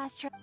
last trip.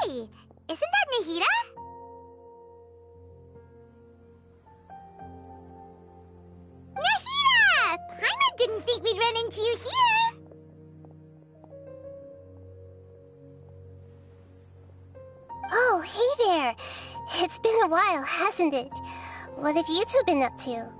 Hey, isn't that Nahida? Nahida! Paimon didn't think we'd run into you here. Oh, hey there. It's been a while, hasn't it? What have you two been up to?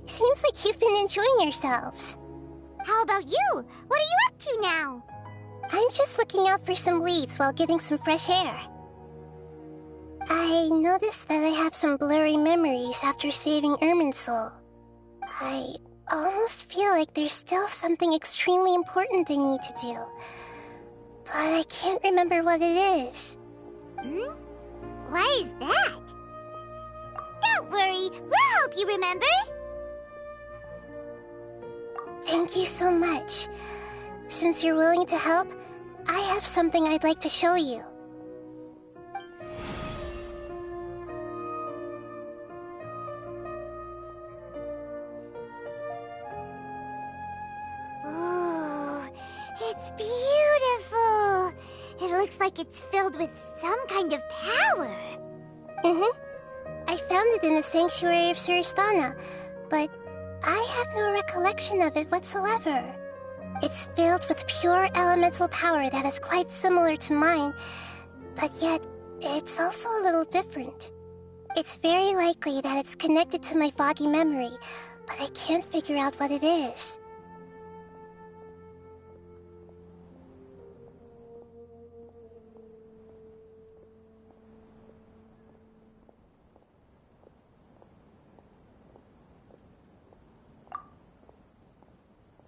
Seems like you've been enjoying yourselves. How about you? What are you up to now? I'm just looking out for some leads while getting some fresh air. I noticed that I have some blurry memories after saving Irminsul. I almost feel like there's still something extremely important I need to do. But I can't remember what it is. Why is that? Don't worry, we'll help you remember. Thank you so much. Since you're willing to help, I have something I'd like to show you. Oh, it's beautiful. It looks like it's filled with some kind of power. I found it in the sanctuary of Suristana, but I have no recollection of it whatsoever. It's filled with pure elemental power that is quite similar to mine, but yet it's also a little different. It's very likely that it's connected to my foggy memory, but I can't figure out what it is.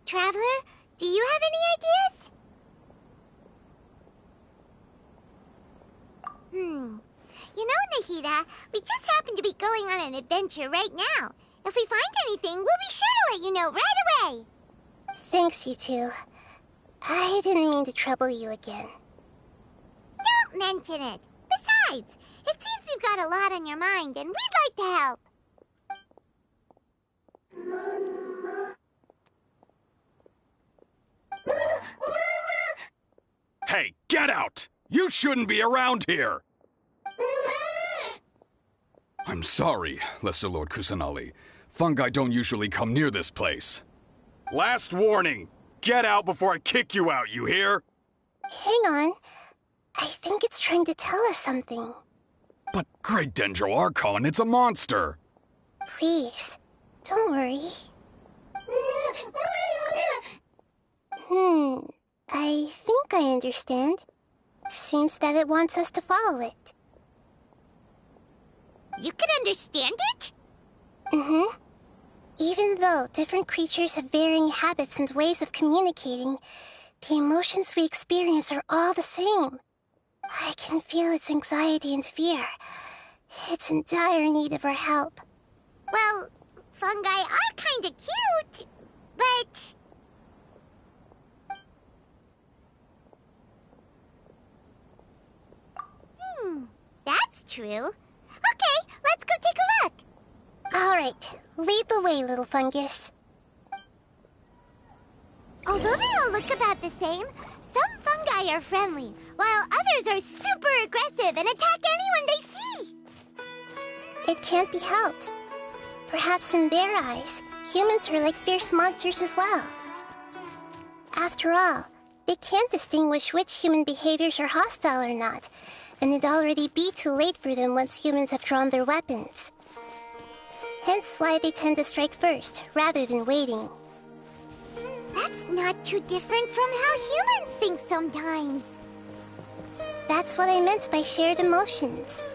Traveler, do you have any ideas? You know, Nahida, we just happen to be going on an adventure right now. If we find anything, we'll be sure to let you know right away. Thanks, you two. I didn't mean to trouble you again. Don't mention it. Besides, it seems you've got a lot on your mind, and we'd like to help. Hey, get out! You shouldn't be around here! I'm sorry, Lesser Lord Kusanali. Fungi don't usually come near this place. Last warning! Get out before I kick you out, you hear? Hang on. I think it's trying to tell us something. But Great Dendro Archon, it's a monster! Please, don't worry. I think I understand. Seems that it wants us to follow it. You can understand it? Even though different creatures have varying habits and ways of communicating, the emotions we experience are all the same. I can feel its anxiety and fear. It's in dire need of our help. Well, fungi are kinda cute, but... that's true. Okay, let's go take a look. All right, lead the way, little fungus. Although they all look about the same, some fungi are friendly, while others are super aggressive and attack anyone they see. It can't be helped. Perhaps in their eyes, humans are like fierce monsters as well. After all, they can't distinguish which human behaviors are hostile or not, and it'd already be too late for them once humans have drawn their weapons. Hence why they tend to strike first, rather than waiting. That's not too different from how humans think sometimes. That's what I meant by shared emotions.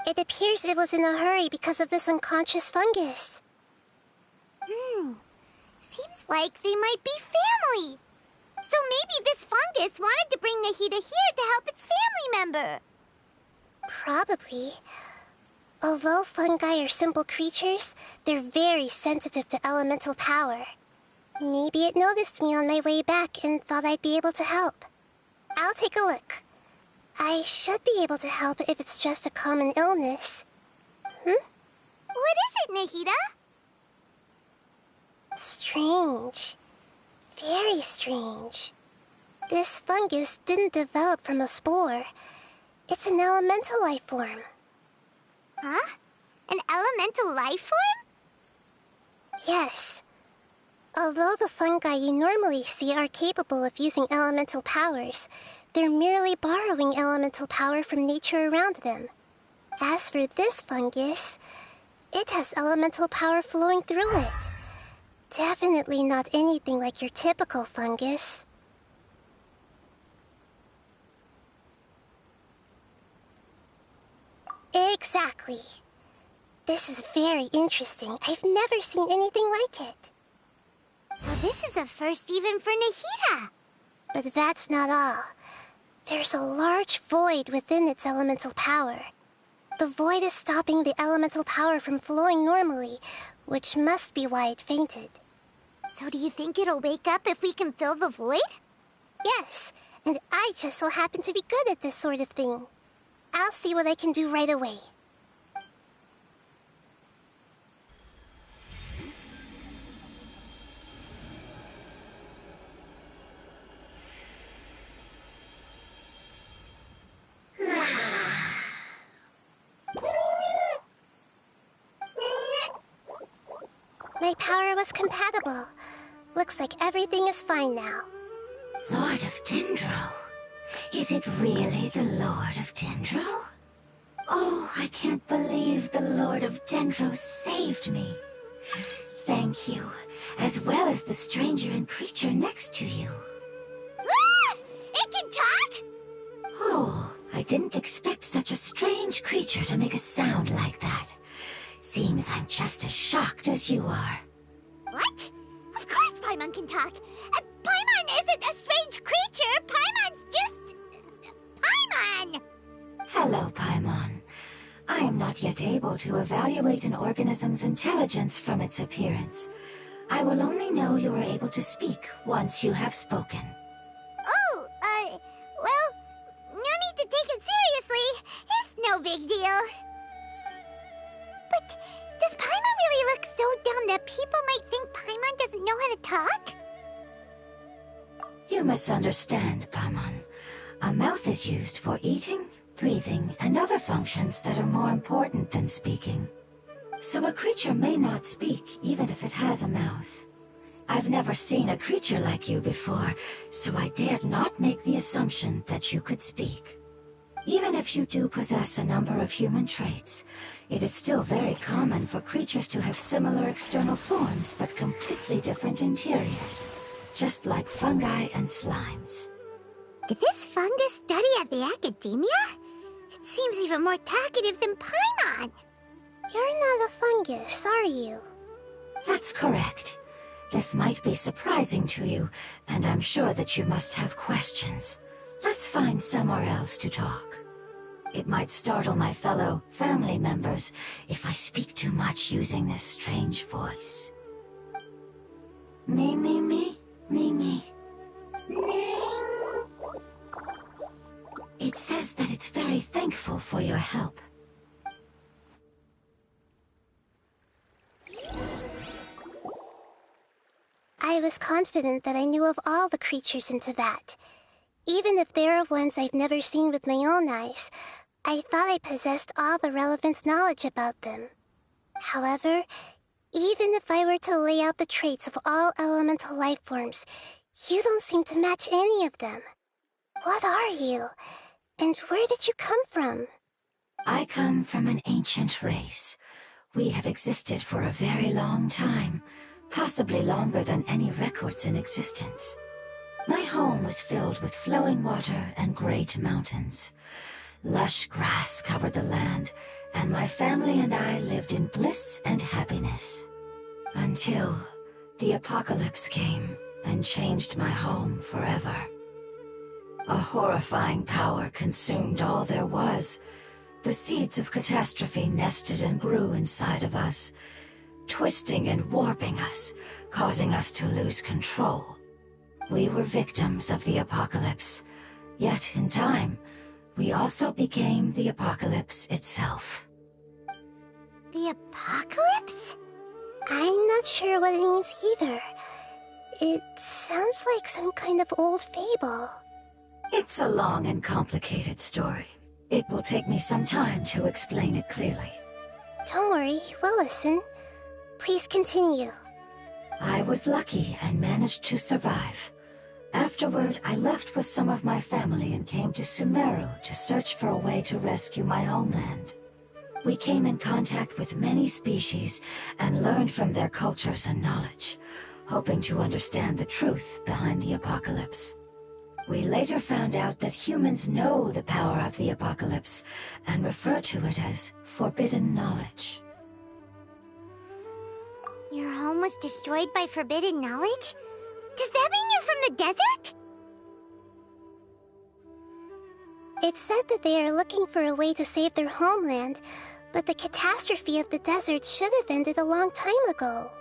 It appears it was in a hurry because of this unconscious fungus. Seems like they might be family. So maybe this fungus wanted to bring Nahida here to help its family member. Probably. Although fungi are simple creatures, they're very sensitive to elemental power. Maybe it noticed me on my way back and thought I'd be able to help. I'll take a look. I should be able to help if it's just a common illness. What is it, Nahida? Strange. Very strange. This fungus didn't develop from a spore. It's an elemental life form. Huh? An elemental life form? Yes. Although the fungi you normally see are capable of using elemental powers, they're merely borrowing elemental power from nature around them. As for this fungus, it has elemental power flowing through it. Definitely not anything like your typical fungus. Exactly. This is very interesting. I've never seen anything like it. So this is a first even for Nahida. But that's not all. There's a large void within its elemental power. The void is stopping the elemental power from flowing normally, which must be why it fainted. So do you think it'll wake up if we can fill the void? Yes, and I just so happen to be good at this sort of thing. I'll see what I can do right away. My power was compatible. Looks like everything is fine now. Lord of Dendro? Is it really the Lord of Dendro? Oh, I can't believe the Lord of Dendro saved me. Thank you, as well as the stranger and creature next to you. Ah! It can talk? Oh, I didn't expect such a strange creature to make a sound like that. Seems I'm just as shocked as you are. What? Of course Paimon can talk. Paimon isn't a strange creature. Paimon's just... Paimon! Hello, Paimon. I am not yet able to evaluate an organism's intelligence from its appearance. I will only know you are able to speak once you have spoken. Oh, well, no need to take it seriously. It's no big deal. But does Paimon really look so dumb that people might think Paimon doesn't know how to talk? You misunderstand, Paimon. A mouth is used for eating, breathing, and other functions that are more important than speaking. So a creature may not speak even if it has a mouth. I've never seen a creature like you before, so I dared not make the assumption that you could speak. Even if you do possess a number of human traits, it is still very common for creatures to have similar external forms but completely different interiors, just like fungi and slimes. Did this fungus study at the academia? It seems even more talkative than Paimon. You're not a fungus, are you? That's correct. This might be surprising to you, and I'm sure that you must have questions. Let's find somewhere else to talk. It might startle my fellow family members if I speak too much using this strange voice. Me, me, me, me, me. It says that it's very thankful for your help. I was confident that I knew of all the creatures in Teyvat. Even if there are ones I've never seen with my own eyes, I thought I possessed all the relevant knowledge about them. However, even if I were to lay out the traits of all elemental life forms, you don't seem to match any of them. What are you? And where did you come from? I come from an ancient race. We have existed for a very long time, possibly longer than any records in existence. My home was filled with flowing water and great mountains. Lush grass covered the land, and my family and I lived in bliss and happiness. Until the apocalypse came and changed my home forever. A horrifying power consumed all there was. The seeds of catastrophe nested and grew inside of us, twisting and warping us, causing us to lose control. We were victims of the apocalypse, yet in time, we also became the apocalypse itself. The apocalypse? I'm not sure what it means either. It sounds like some kind of old fable. It's a long and complicated story. It will take me some time to explain it clearly. Don't worry, we'll listen. Please continue. I was lucky and managed to survive. Afterward, I left with some of my family and came to Sumeru to search for a way to rescue my homeland. We came in contact with many species and learned from their cultures and knowledge, hoping to understand the truth behind the apocalypse. We later found out that humans know the power of the apocalypse and refer to it as forbidden knowledge. Your home was destroyed by forbidden knowledge? Does that mean you're from the desert? It said that they are looking for a way to save their homeland, but the catastrophe of the desert should have ended a long time ago.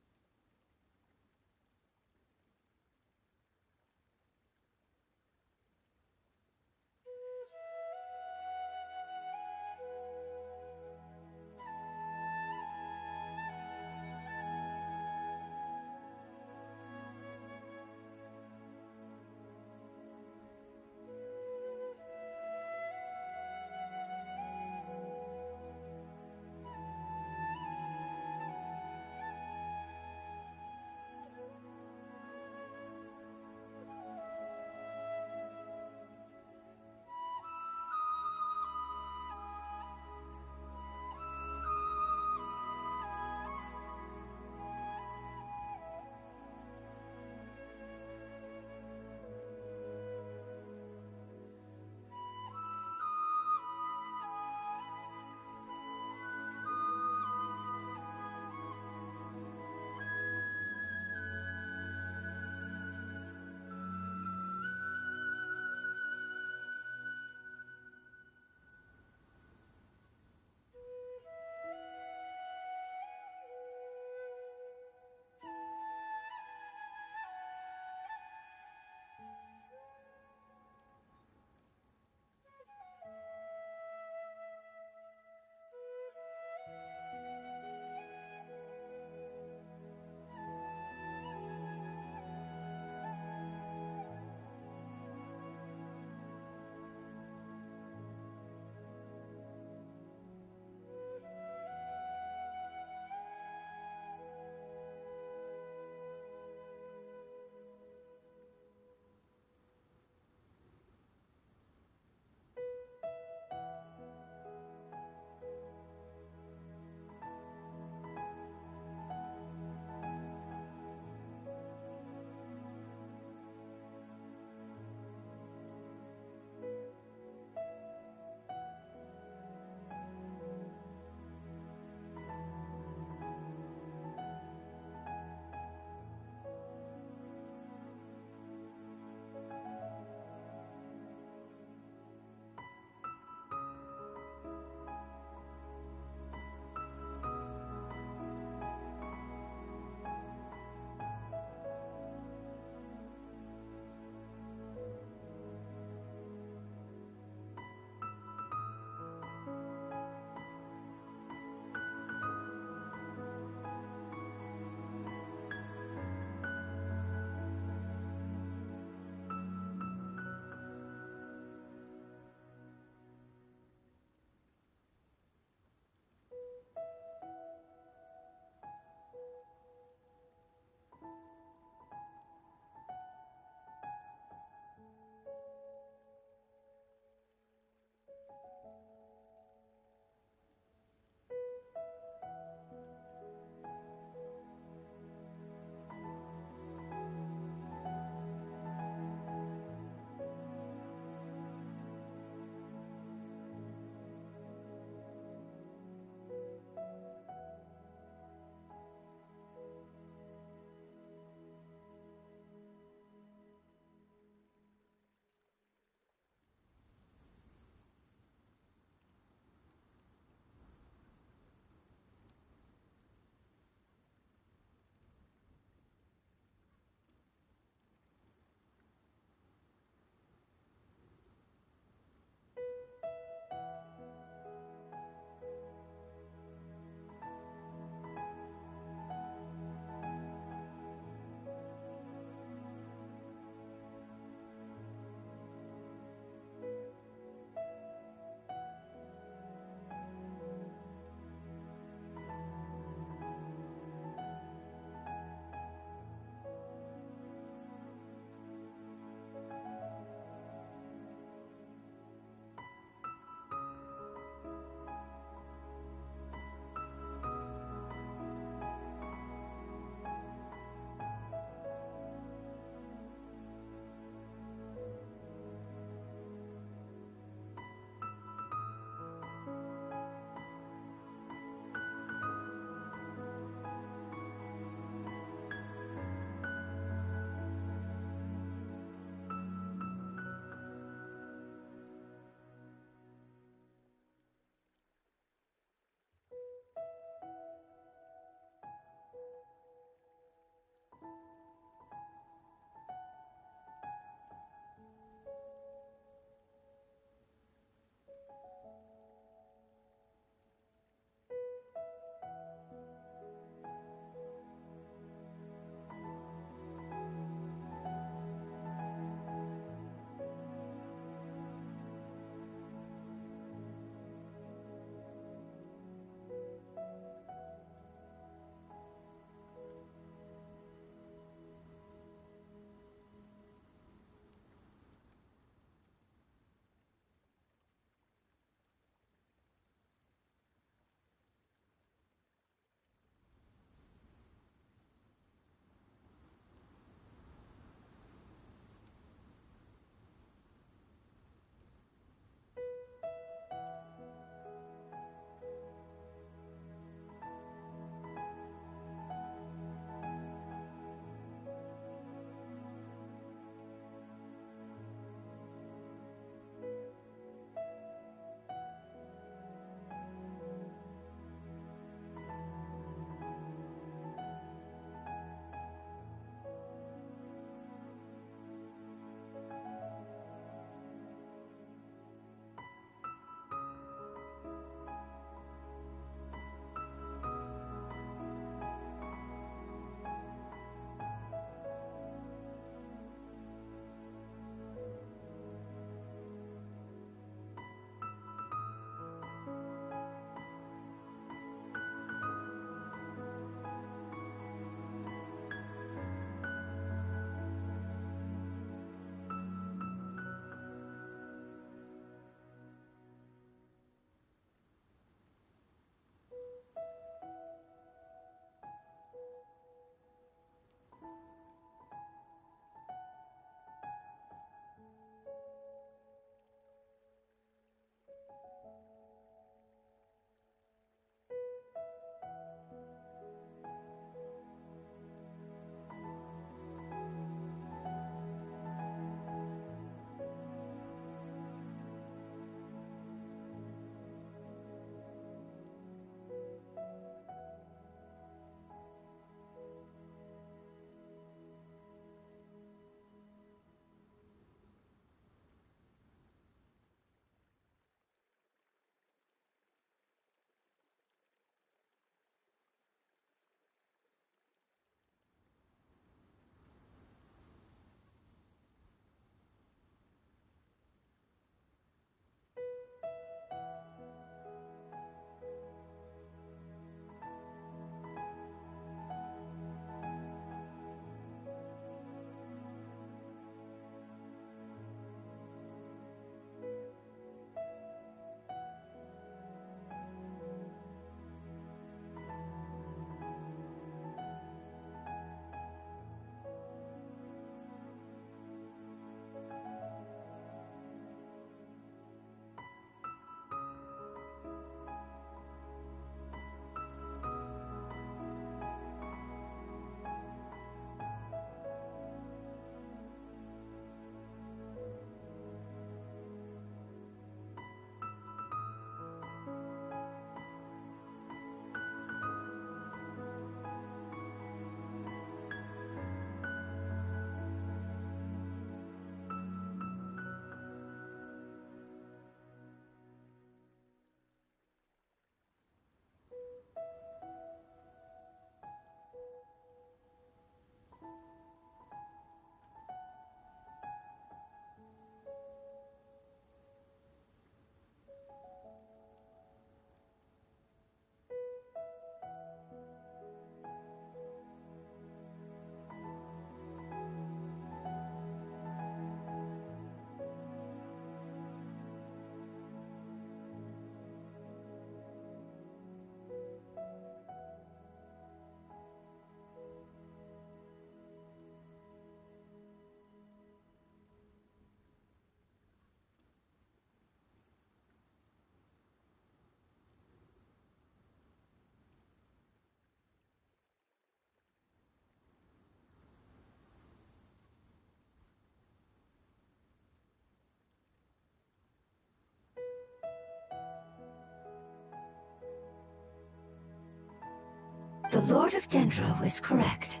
Lord of Dendro is correct.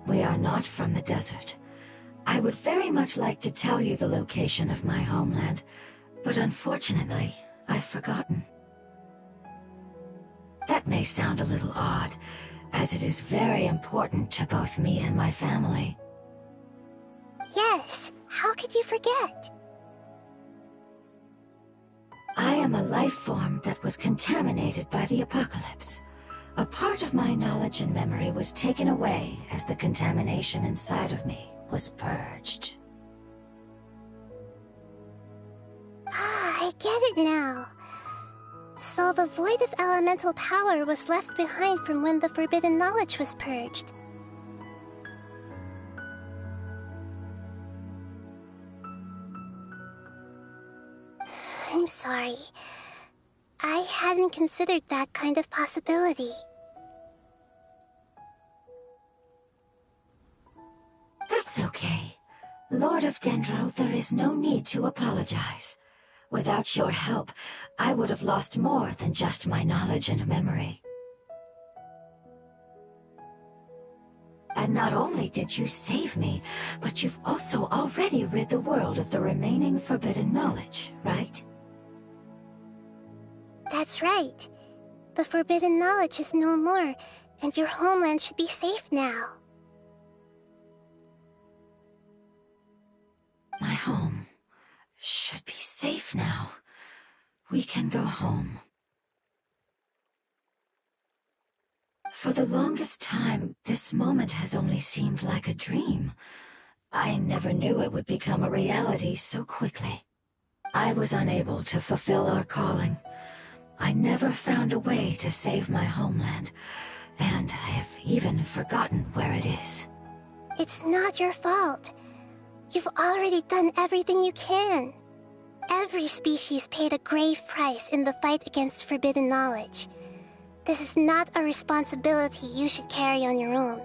We are not from the desert. I would very much like to tell you the location of my homeland, but unfortunately, I've forgotten. That may sound a little odd, as it is very important to both me and my family. Yes, how could you forget? I am a life form that was contaminated by the apocalypse. A part of my knowledge and memory was taken away as the contamination inside of me was purged. Ah, I get it now. So the void of elemental power was left behind from when the forbidden knowledge was purged. I'm sorry. I hadn't considered that kind of possibility. That's okay. Lord of Dendro, there is no need to apologize. Without your help, I would have lost more than just my knowledge and memory. And not only did you save me, but you've also already rid the world of the remaining forbidden knowledge, right? That's right. The forbidden knowledge is no more, and your homeland should be safe now. My home should be safe now. We can go home. For the longest time, this moment has only seemed like a dream. I never knew it would become a reality so quickly. I was unable to fulfill our calling. I never found a way to save my homeland, and I have even forgotten where it is. It's not your fault. You've already done everything you can. Every species paid a grave price in the fight against forbidden knowledge. This is not a responsibility you should carry on your own.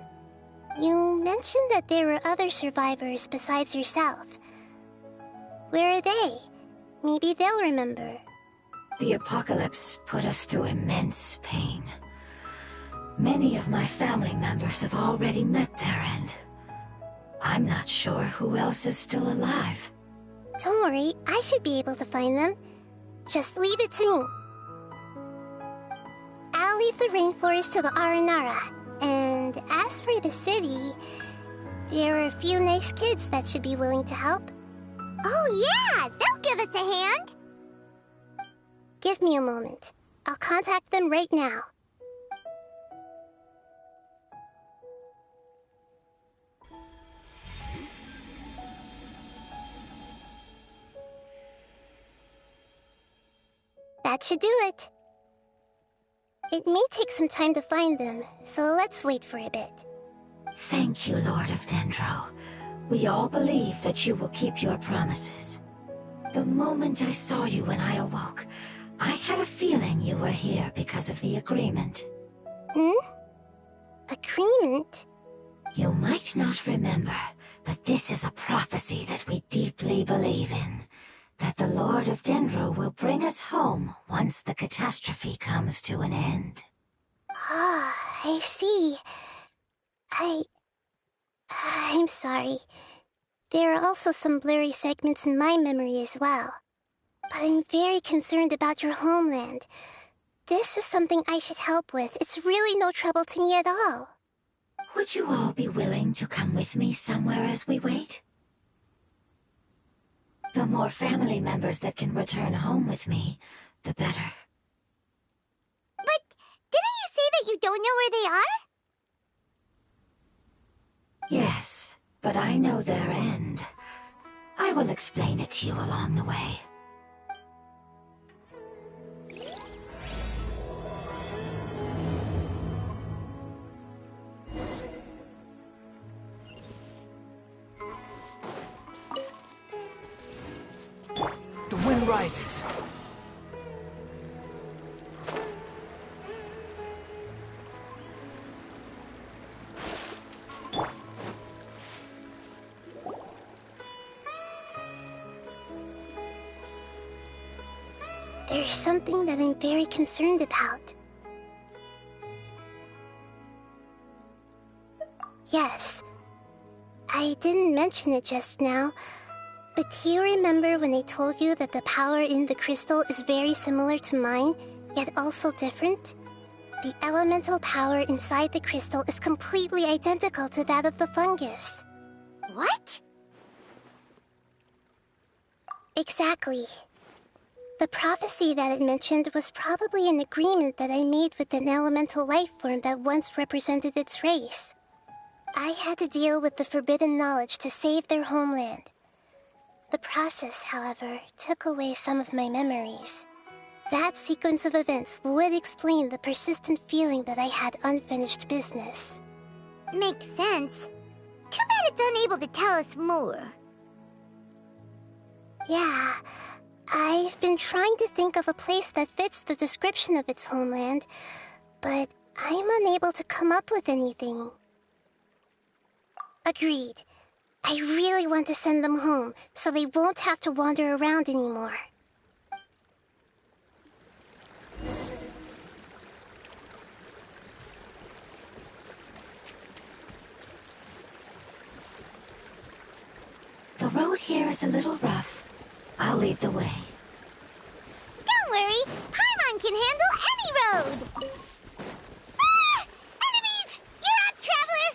You mentioned that there were other survivors besides yourself. Where are they? Maybe they'll remember. The apocalypse put us through immense pain. Many of my family members have already met their end. I'm not sure who else is still alive. Don't worry, I should be able to find them. Just leave it to me. I'll leave the rainforest to the Aranara. And as for the city, there are a few nice kids that should be willing to help. Oh yeah, they'll give us a hand. Give me a moment. I'll contact them right now. That should do it. It may take some time to find them, so let's wait for a bit. Thank you, Lord of Dendro. We all believe that you will keep your promises. The moment I saw you when I awoke, I had a feeling you were here because of the agreement. Agreement? You might not remember, but this is a prophecy that we deeply believe in. That the Lord of Dendro will bring us home once the catastrophe comes to an end. Ah, I see. I'm sorry. There are also some blurry segments in my memory as well. But I'm very concerned about your homeland. This is something I should help with. It's really no trouble to me at all. Would you all be willing to come with me somewhere as we wait? The more family members that can return home with me, the better. But didn't you say that you don't know where they are? Yes, but I know their end. I will explain it to you along the way. The wind rises. There's something that I'm very concerned about. Yes. I didn't mention it just now, but do you remember when I told you that the power in the crystal is very similar to mine, yet also different? The elemental power inside the crystal is completely identical to that of the fungus. What? Exactly. The prophecy that it mentioned was probably an agreement that I made with an elemental life form that once represented its race. I had to deal with the forbidden knowledge to save their homeland. The process, however, took away some of my memories. That sequence of events would explain the persistent feeling that I had unfinished business. Makes sense. Too bad it's unable to tell us more. Yeah, I've been trying to think of a place that fits the description of its homeland, but I'm unable to come up with anything. Agreed. I really want to send them home, so they won't have to wander around anymore. The road here is a little rough. I'll lead the way. Don't worry, Paimon can handle any road! Ah! Enemies! You're up, traveler!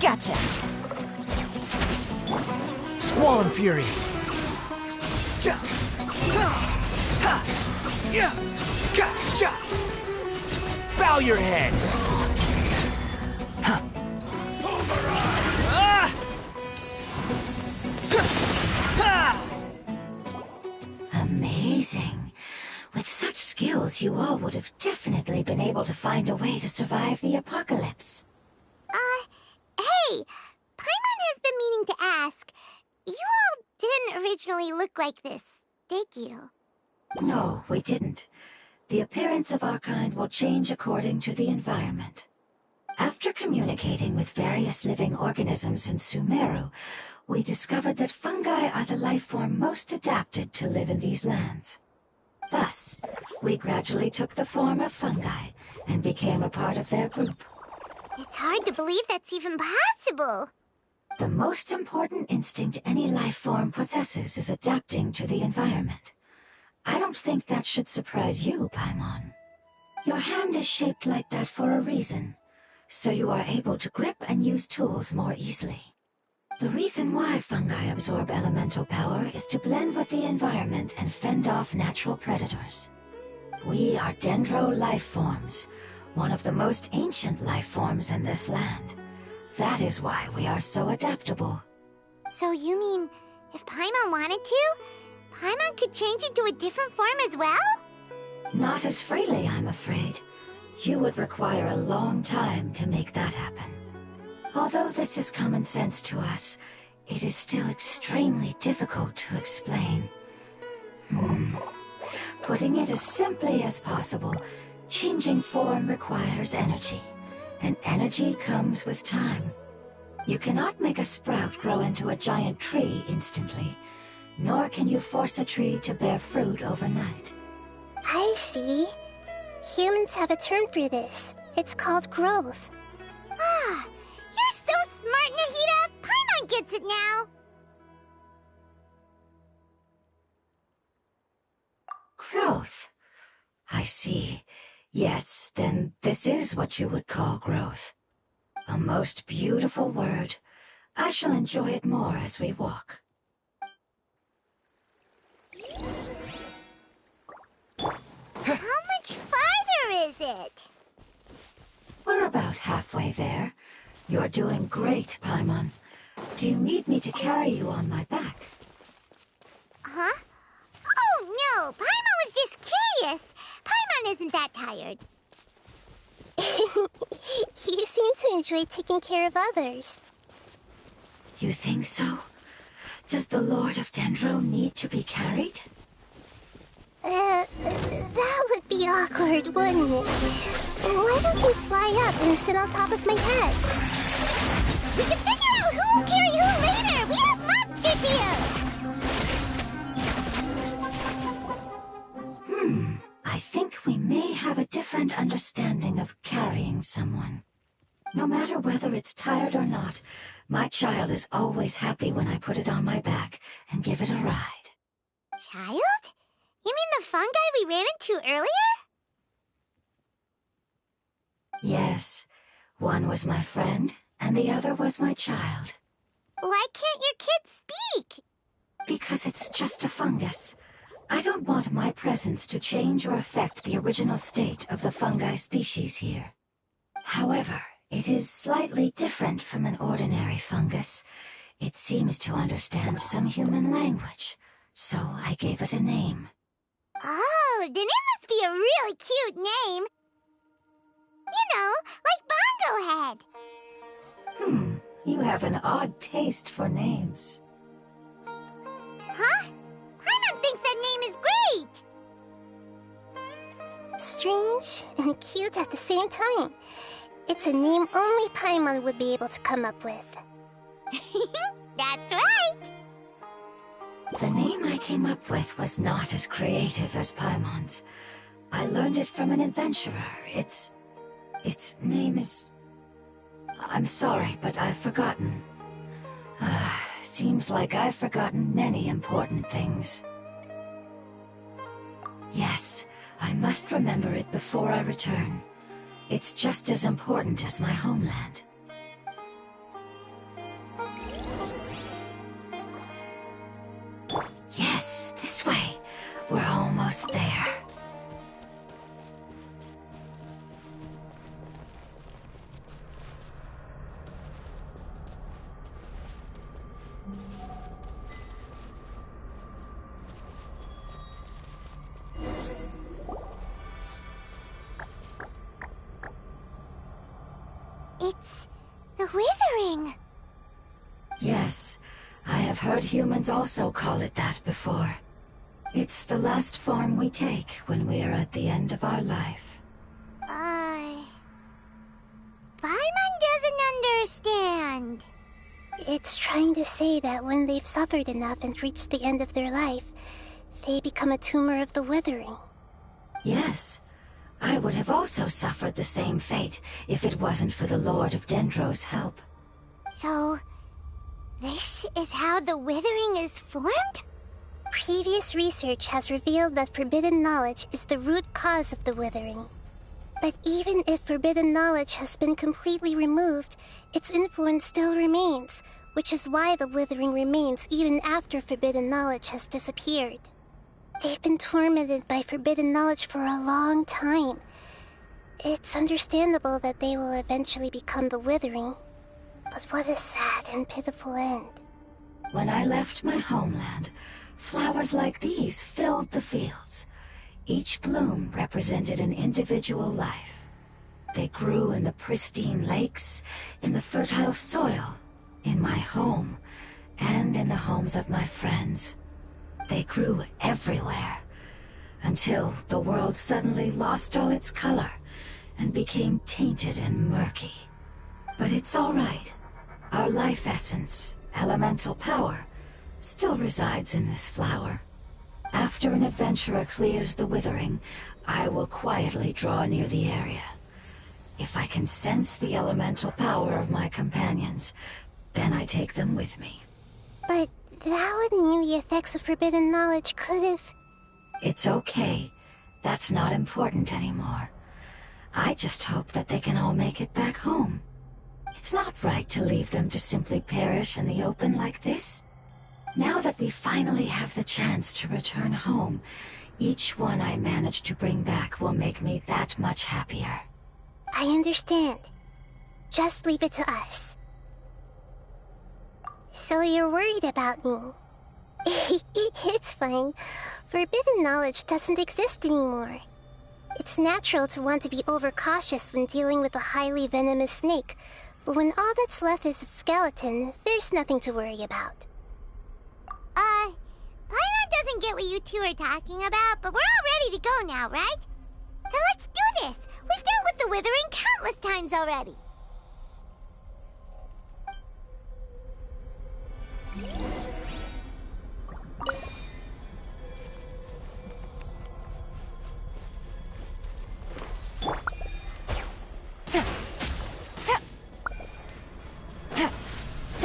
Gotcha! Squall and Fury! Ja! Ha! Ha! Yeah! Gotcha! Bow your head! Huh. Ah! Ha! Amazing. With such skills, you all would have definitely been able to find a way to survive the apocalypse. Hey! Paimon has been meaning to ask. You all didn't originally look like this, did you? No, we didn't. The appearance of our kind will change according to the environment. After communicating with various living organisms in Sumeru, we discovered that fungi are the life form most adapted to live in these lands. Thus, we gradually took the form of fungi and became a part of their group. It's hard to believe that's even possible. The most important instinct any life form possesses is adapting to the environment. I don't think that should surprise you, Paimon. Your hand is shaped like that for a reason, so you are able to grip and use tools more easily. The reason why fungi absorb elemental power is to blend with the environment and fend off natural predators. We are dendro life forms, one of the most ancient life forms in this land. That is why we are so adaptable. So you mean, if Paimon wanted to, Paimon could change into a different form as well? Not as freely, I'm afraid. You would require a long time to make that happen. Although this is common sense to us, it is still extremely difficult to explain. Putting it as simply as possible, changing form requires energy, and energy comes with time. You cannot make a sprout grow into a giant tree instantly, nor can you force a tree to bear fruit overnight. I see. Humans have a term for this. It's called growth. Ah, you're so smart, Nahida! Paimon gets it now! Growth. I see. Yes, then this is what you would call growth. A most beautiful word. I shall enjoy it more as we walk. How much farther is it? We're about halfway there. You're doing great, Paimon. Do you need me to carry you on my back? Huh? Oh, no! Paimon was just curious! Paimon isn't that tired. You seem to enjoy taking care of others. You think so? Does the Lord of Dendro need to be carried? That would be awkward, wouldn't it? Why don't you fly up and sit on top of my head? We can figure out who will carry who later! We have monsters here! different understanding of carrying someone. No matter whether it's tired or not, my child is always happy when I put it on my back and give it a ride. Child? You mean the fungi we ran into earlier? Yes, one was my friend, and the other was my child. Why can't your kid speak? Because it's just a fungus. I don't want my presence to change or affect the original state of the fungi species here. However, it is slightly different from an ordinary fungus. It seems to understand some human language, so I gave it a name. Oh, then it must be a really cute name. You know, like Bongo Head. You have an odd taste for names. Huh? Paimon thinks that name is great. Strange and cute at the same time. It's a name only Paimon would be able to come up with. That's right. The name I came up with was not as creative as Paimon's. I learned it from an adventurer. Its name is... I'm sorry, but I've forgotten. Seems like I've forgotten many important things. Yes, I must remember it before I return. It's just as important as my homeland. Yes, this way. We're almost there. It's the Withering. Yes, I have heard humans also call it that before. It's the last form we take when we are at the end of our life. Paimon doesn't understand. It's trying to say that when they've suffered enough and reached the end of their life, they become a tumor of the Withering. Yes, I would have also suffered the same fate if it wasn't for the Lord of Dendro's help. So, this is how the Withering is formed? Previous research has revealed that forbidden knowledge is the root cause of the Withering. But even if forbidden knowledge has been completely removed, its influence still remains, which is why the Withering remains even after forbidden knowledge has disappeared. They've been tormented by forbidden knowledge for a long time. It's understandable that they will eventually become the Withering. But what a sad and pitiful end. When I left my homeland, flowers like these filled the fields. Each bloom represented an individual life. They grew in the pristine lakes, in the fertile soil, in my home, and in the homes of my friends. They grew everywhere, until the world suddenly lost all its color and became tainted and murky. But it's all right. Our life essence, elemental power, still resides in this flower. After an adventurer clears the Withering, I will quietly draw near the area. If I can sense the elemental power of my companions, then I take them with me. But that would mean the effects of forbidden knowledge could have... It's okay. That's not important anymore. I just hope that they can all make it back home. It's not right to leave them to simply perish in the open like this. Now that we finally have the chance to return home, each one I manage to bring back will make me that much happier. I understand. Just leave it to us. So you're worried about me? It's fine. Forbidden knowledge doesn't exist anymore. It's natural to want to be overcautious when dealing with a highly venomous snake, but when all that's left is its skeleton, there's nothing to worry about. Paimon doesn't get what you two are talking about, but we're all ready to go now, right? Then let's do this! We've dealt with the Withering countless times already!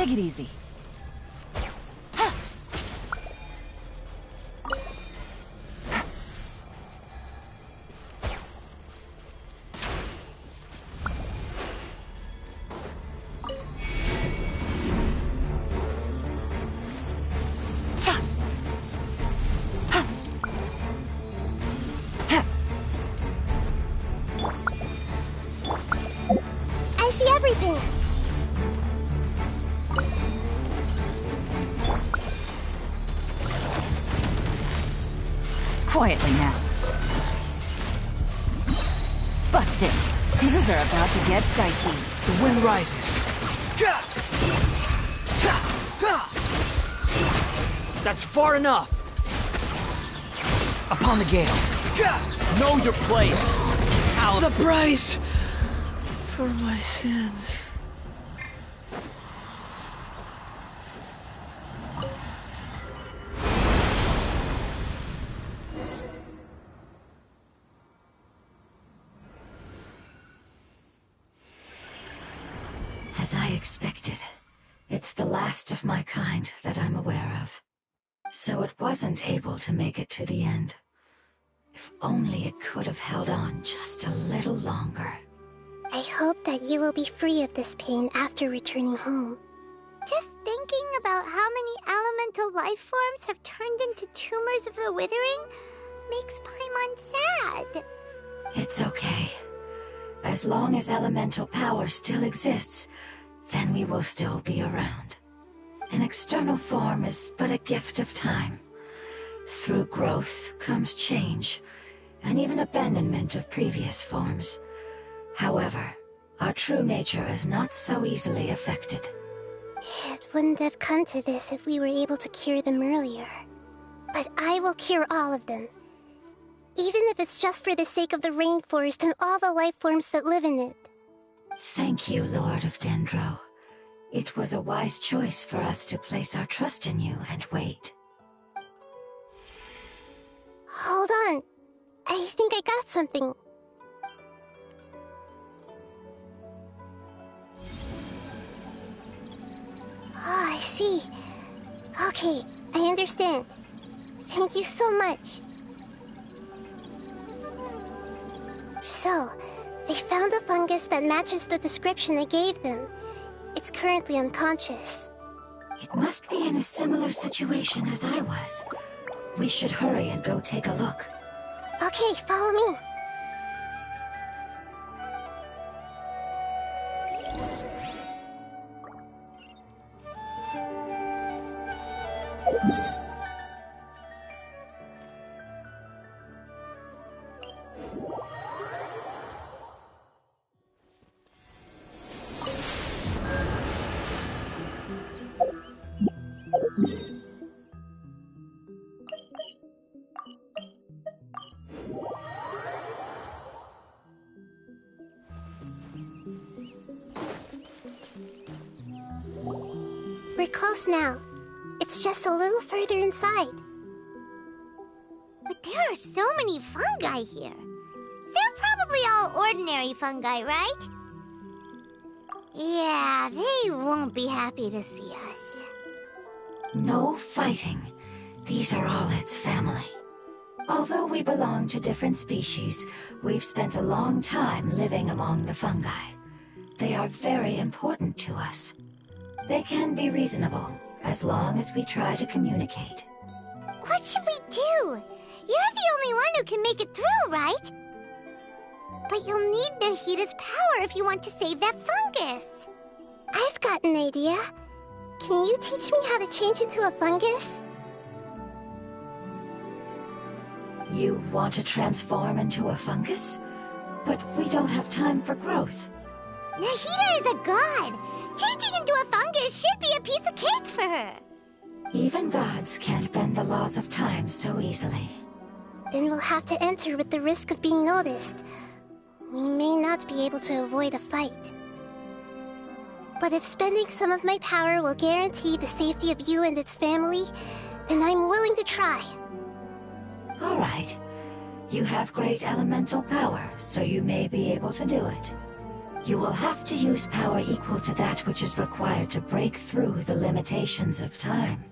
Take it easy. I see everything. Quietly now. Busted. Things are about to get dicey. The wind rises. That's far enough. Upon the gale. Know your place. How the price for my sins. As I expected, it's the last of my kind that I'm aware of. So it wasn't able to make it to the end. If only it could have held on just a little longer. I hope that you will be free of this pain after returning home. Just thinking about how many elemental life forms have turned into tumors of the withering makes Paimon sad. It's okay. As long as elemental power still exists, then we will still be around. An external form is but a gift of time. Through growth comes change, and even abandonment of previous forms. However, our true nature is not so easily affected. It wouldn't have come to this if we were able to cure them earlier. But I will cure all of them. Even if it's just for the sake of the rainforest and all the life forms that live in it. Thank you, Lord of Dendro. It was a wise choice for us to place our trust in you and wait. Hold on. I think I got something. Oh, I see. Okay, I understand. Thank you so much. So, they found a fungus that matches the description I gave them. It's currently unconscious. It must be in a similar situation as I was. We should hurry and go take a look. Okay, follow me. We're close now. It's just a little further inside. But there are so many fungi here. They're probably all ordinary fungi, right? Yeah, they won't be happy to see us. No fighting. These are all its family. Although we belong to different species, we've spent a long time living among the fungi. They are very important to us. They can be reasonable, as long as we try to communicate. What should we do? You're the only one who can make it through, right? But you'll need Nahida's power if you want to save that fungus. I've got an idea. Can you teach me how to change into a fungus? You want to transform into a fungus? But we don't have time for growth. Nahida is a god. Changing into a fungus should be a piece of cake for her. Even gods can't bend the laws of time so easily. Then we'll have to enter with the risk of being noticed. We may not be able to avoid a fight. But if spending some of my power will guarantee the safety of you and its family, then I'm willing to try. All right. You have great elemental power, so you may be able to do it. You will have to use power equal to that which is required to break through the limitations of time.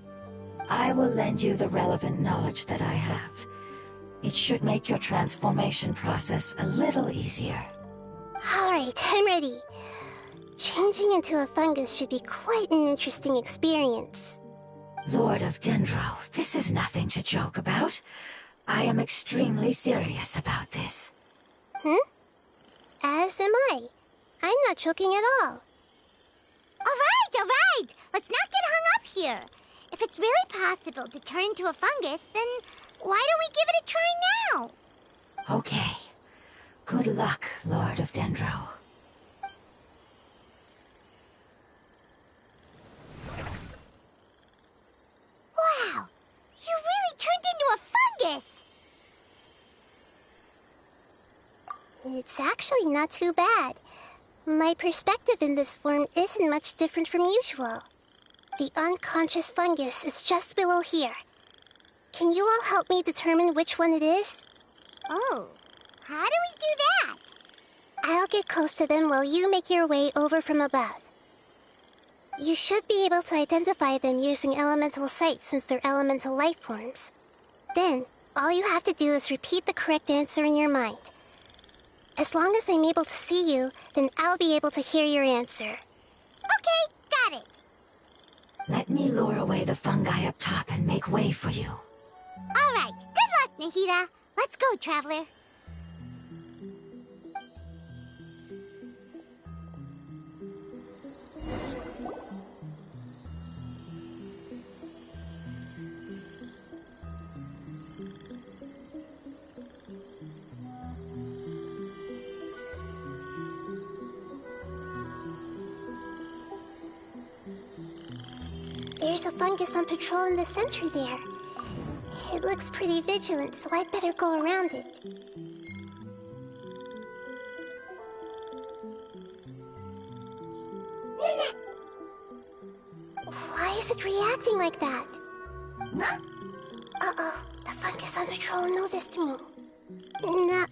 I will lend you the relevant knowledge that I have. It should make your transformation process a little easier. Alright, I'm ready. Changing into a fungus should be quite an interesting experience. Lord of Dendro, this is nothing to joke about. I am extremely serious about this. As am I. I'm not joking at all. Alright! Let's not get hung up here. If it's really possible to turn into a fungus, then why don't we give it a try now? Okay. Good luck, Lord of Dendro. Wow! You really turned into a fungus! It's actually not too bad. My perspective in this form isn't much different from usual. The unconscious fungus is just below here. Can you all help me determine which one it is? Oh, how do we do that? I'll get close to them while you make your way over from above. You should be able to identify them using elemental sight since they're elemental life forms. Then, all you have to do is repeat the correct answer in your mind. As long as I'm able to see you, then I'll be able to hear your answer. Okay, got it. Let me lure away the fungi up top and make way for you. Alright, good luck, Nahida. Let's go, Traveler. There's a fungus on patrol in the center there. It looks pretty vigilant, so I'd better go around it. Why is it reacting like that? Uh-oh, the fungus on patrol noticed me. Nah.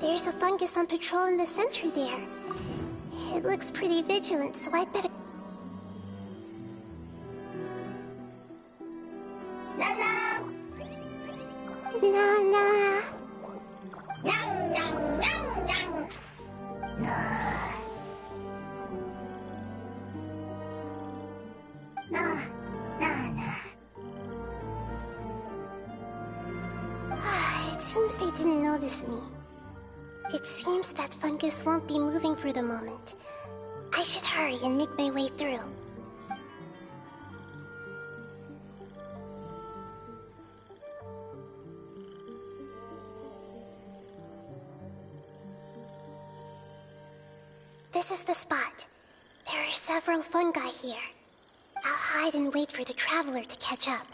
There's a fungus on patrol in the center there. It looks pretty vigilant, so I'd better... It seems they didn't notice me. It seems that fungus won't be moving for the moment. I should hurry and make my way through. This is the spot. There are several fungi here. I'll hide and wait for the traveler to catch up.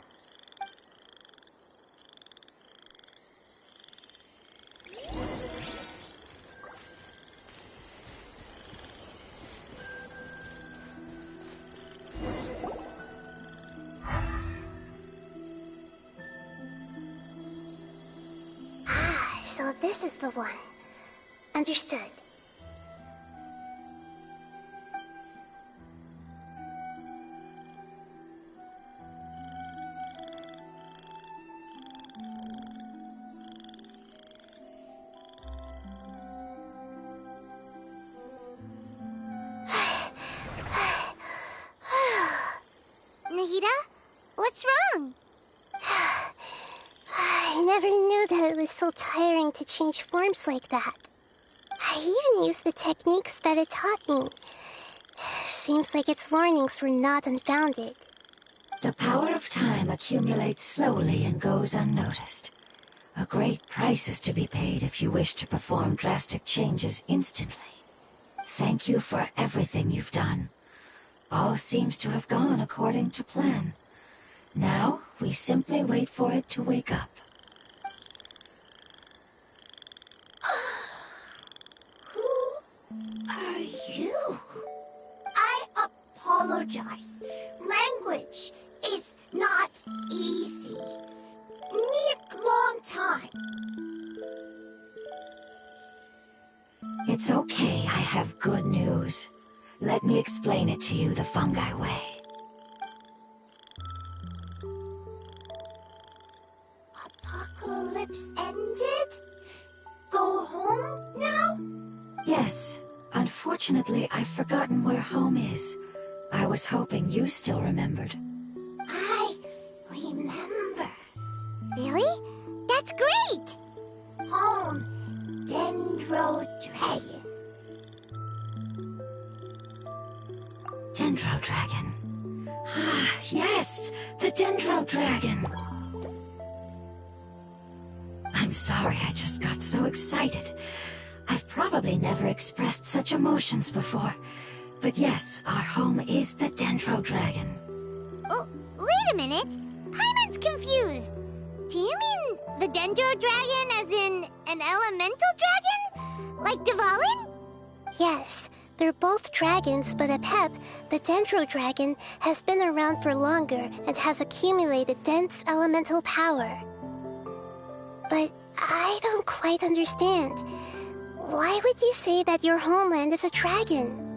So this is the one. Understood. Nahida? What's wrong? I never knew that it was so tiring to change forms like that. I even used the techniques that it taught me. Seems like its warnings were not unfounded. The power of time accumulates slowly and goes unnoticed. A great price is to be paid if you wish to perform drastic changes instantly. Thank you for everything you've done. All seems to have gone according to plan. Now, we simply wait for it to wake up. Who are you? I apologize. Language is not easy. Need long time. It's okay, I have good news. Let me explain it to you the fungi way. Apocalypse ended? Go home now? Yes. Unfortunately, I've forgotten where home is. I was hoping you still remembered. I remember. Really? That's great! Home, Dendro Dragon. Dendro Dragon. Ah, yes! The Dendro Dragon! I'm sorry, I just got so excited. I've probably never expressed such emotions before. But yes, our home is the Dendro Dragon. Oh, wait a minute. Paimon's confused. Do you mean the Dendro Dragon as in an elemental dragon? Like Dvalin? Yes, they're both dragons, but Apep, the Dendro Dragon, has been around for longer and has accumulated dense elemental power. But I don't quite understand. Why would you say that your homeland is a dragon?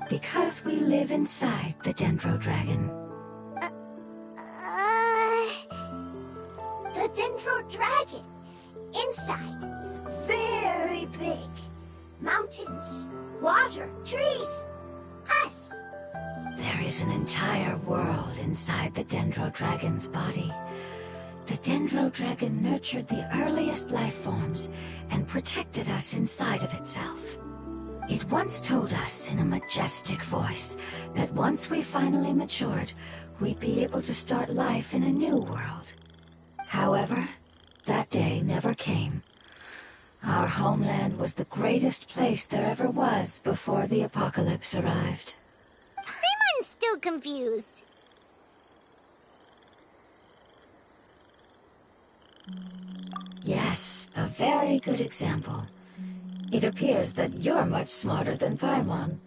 Because we live inside the Dendro Dragon. The Dendro Dragon. Inside. Very big. Mountains, water, trees. Us. There is an entire world inside the Dendro Dragon's body. The Dendro Dragon nurtured the earliest life forms and protected us inside of itself. It once told us in a majestic voice that once we finally matured, we'd be able to start life in a new world. However, that day never came. Our homeland was the greatest place there ever was before the apocalypse arrived. Paimon's still confused. Yes, a very good example. It appears that you're much smarter than Paimon.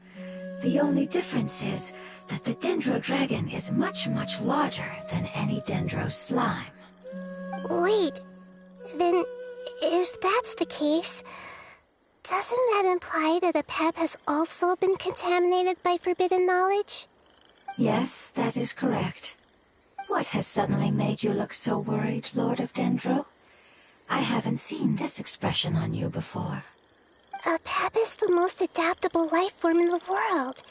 The only difference is that the Dendro Dragon is much, much larger than any Dendro slime. Wait, then if that's the case, doesn't that imply that Apep has also been contaminated by forbidden knowledge? Yes, that is correct. What has suddenly made you look so worried, Lord of Dendro? I haven't seen this expression on you before. Apep is the most adaptable life form in the world.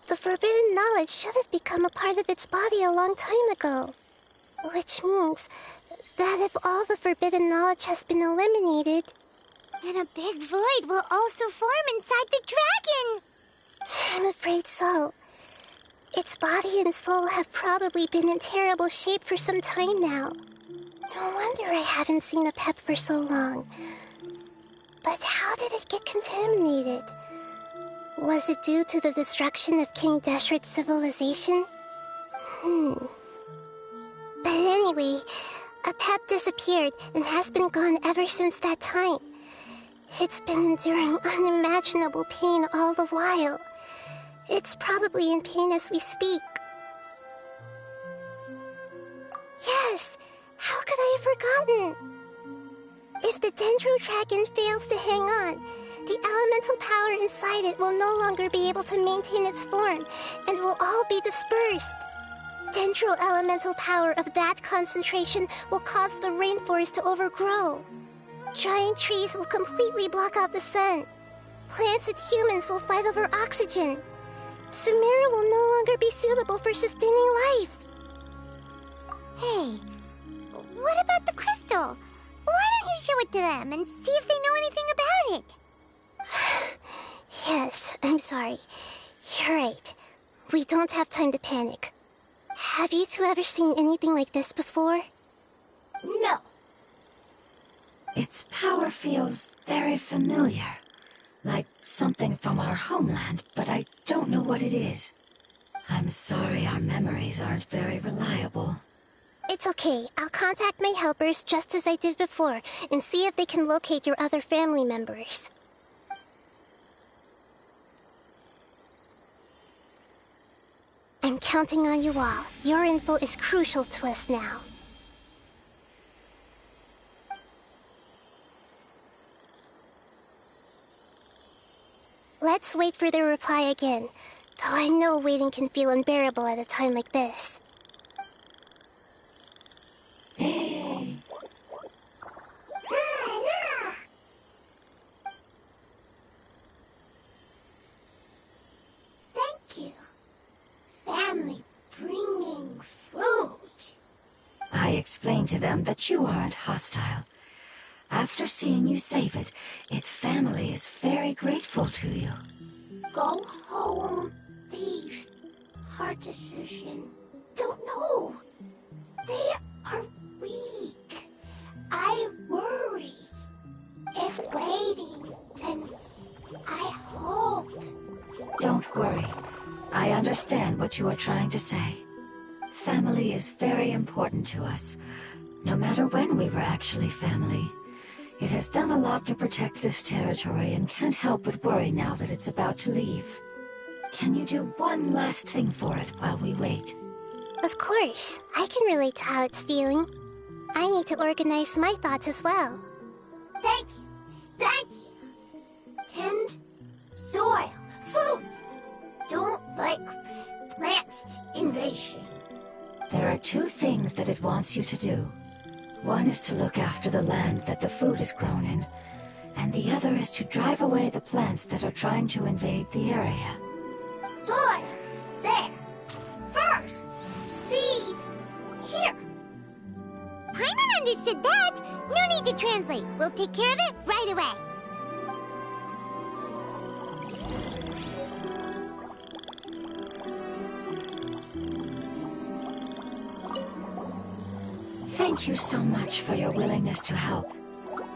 The forbidden knowledge should have become a part of its body a long time ago. Which means that if all the forbidden knowledge has been eliminated, then a big void will also form inside the dragon. I'm afraid so. Its body and soul have probably been in terrible shape for some time now. No wonder I haven't seen Apep for so long. But how did it get contaminated? Was it due to the destruction of King Deshret's civilization? But anyway, Apep disappeared and has been gone ever since that time. It's been enduring unimaginable pain all the while. It's probably in pain as we speak. Yes! How could I have forgotten? If the Dendro Dragon fails to hang on, the elemental power inside it will no longer be able to maintain its form and will all be dispersed. Dendro elemental power of that concentration will cause the rainforest to overgrow. Giant trees will completely block out the sun. Plants and humans will fight over oxygen. Sumeru will no longer be suitable for sustaining life. Hey, what about the crystal? Why don't you show it to them and see if they know anything about it? Yes, I'm sorry. You're right. We don't have time to panic. Have you two ever seen anything like this before? No. Its power feels very familiar. Like Something from our homeland, but I don't know what it is. I'm sorry our memories aren't very reliable. It's okay. I'll contact my helpers just as I did before and see if they can locate your other family members. I'm counting on you all. Your info is crucial to us now. Let's wait for their reply again, though I know waiting can feel unbearable at a time like this. Thank you. Family bringing fruit. I explained to them that you aren't hostile. After seeing you save it, its family is very grateful to you. Go home. Leave. Hard decision. Don't know. They are weak. I worry. If waiting, then I hope. Don't worry. I understand what you are trying to say. Family is very important to us, no matter when we were actually family. It has done a lot to protect this territory and can't help but worry now that it's about to leave. Can you do one last thing for it while we wait? Of course. I can relate to how it's feeling. I need to organize my thoughts as well. Thank you. Thank you. Tend soil. Food. Don't like plant invasion. There are two things that it wants you to do. One is to look after the land that the food is grown in, and the other is to drive away the plants that are trying to invade the area. Soil. There. First. Seed. Here. Paimon understood that. No need to translate. We'll take care of it right away. Thank you so much for your willingness to help.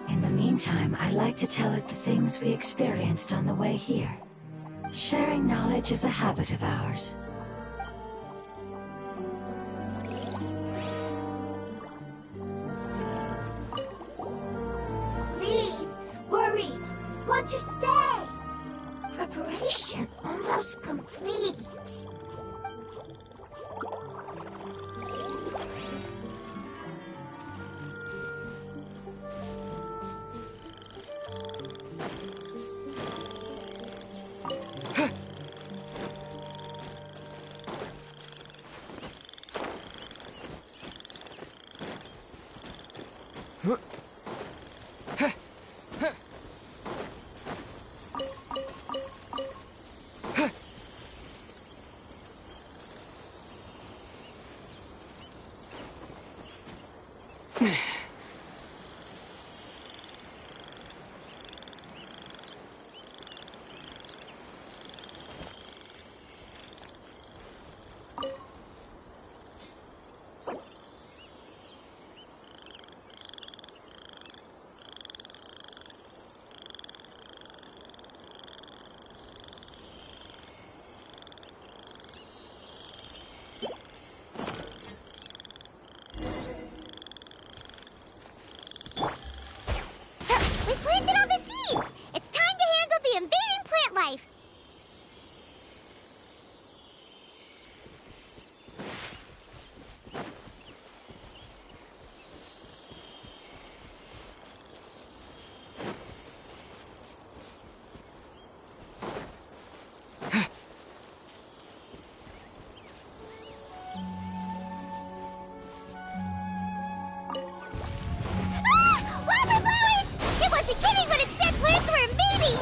In the meantime, I'd like to tell it the things we experienced on the way here. Sharing knowledge is a habit of ours. Leave. Worried. Want to stay. Preparation almost complete. We planted all the seeds! It's time to handle the invading plant life! Wildflowers! It wasn't kidding when it said plants were invading!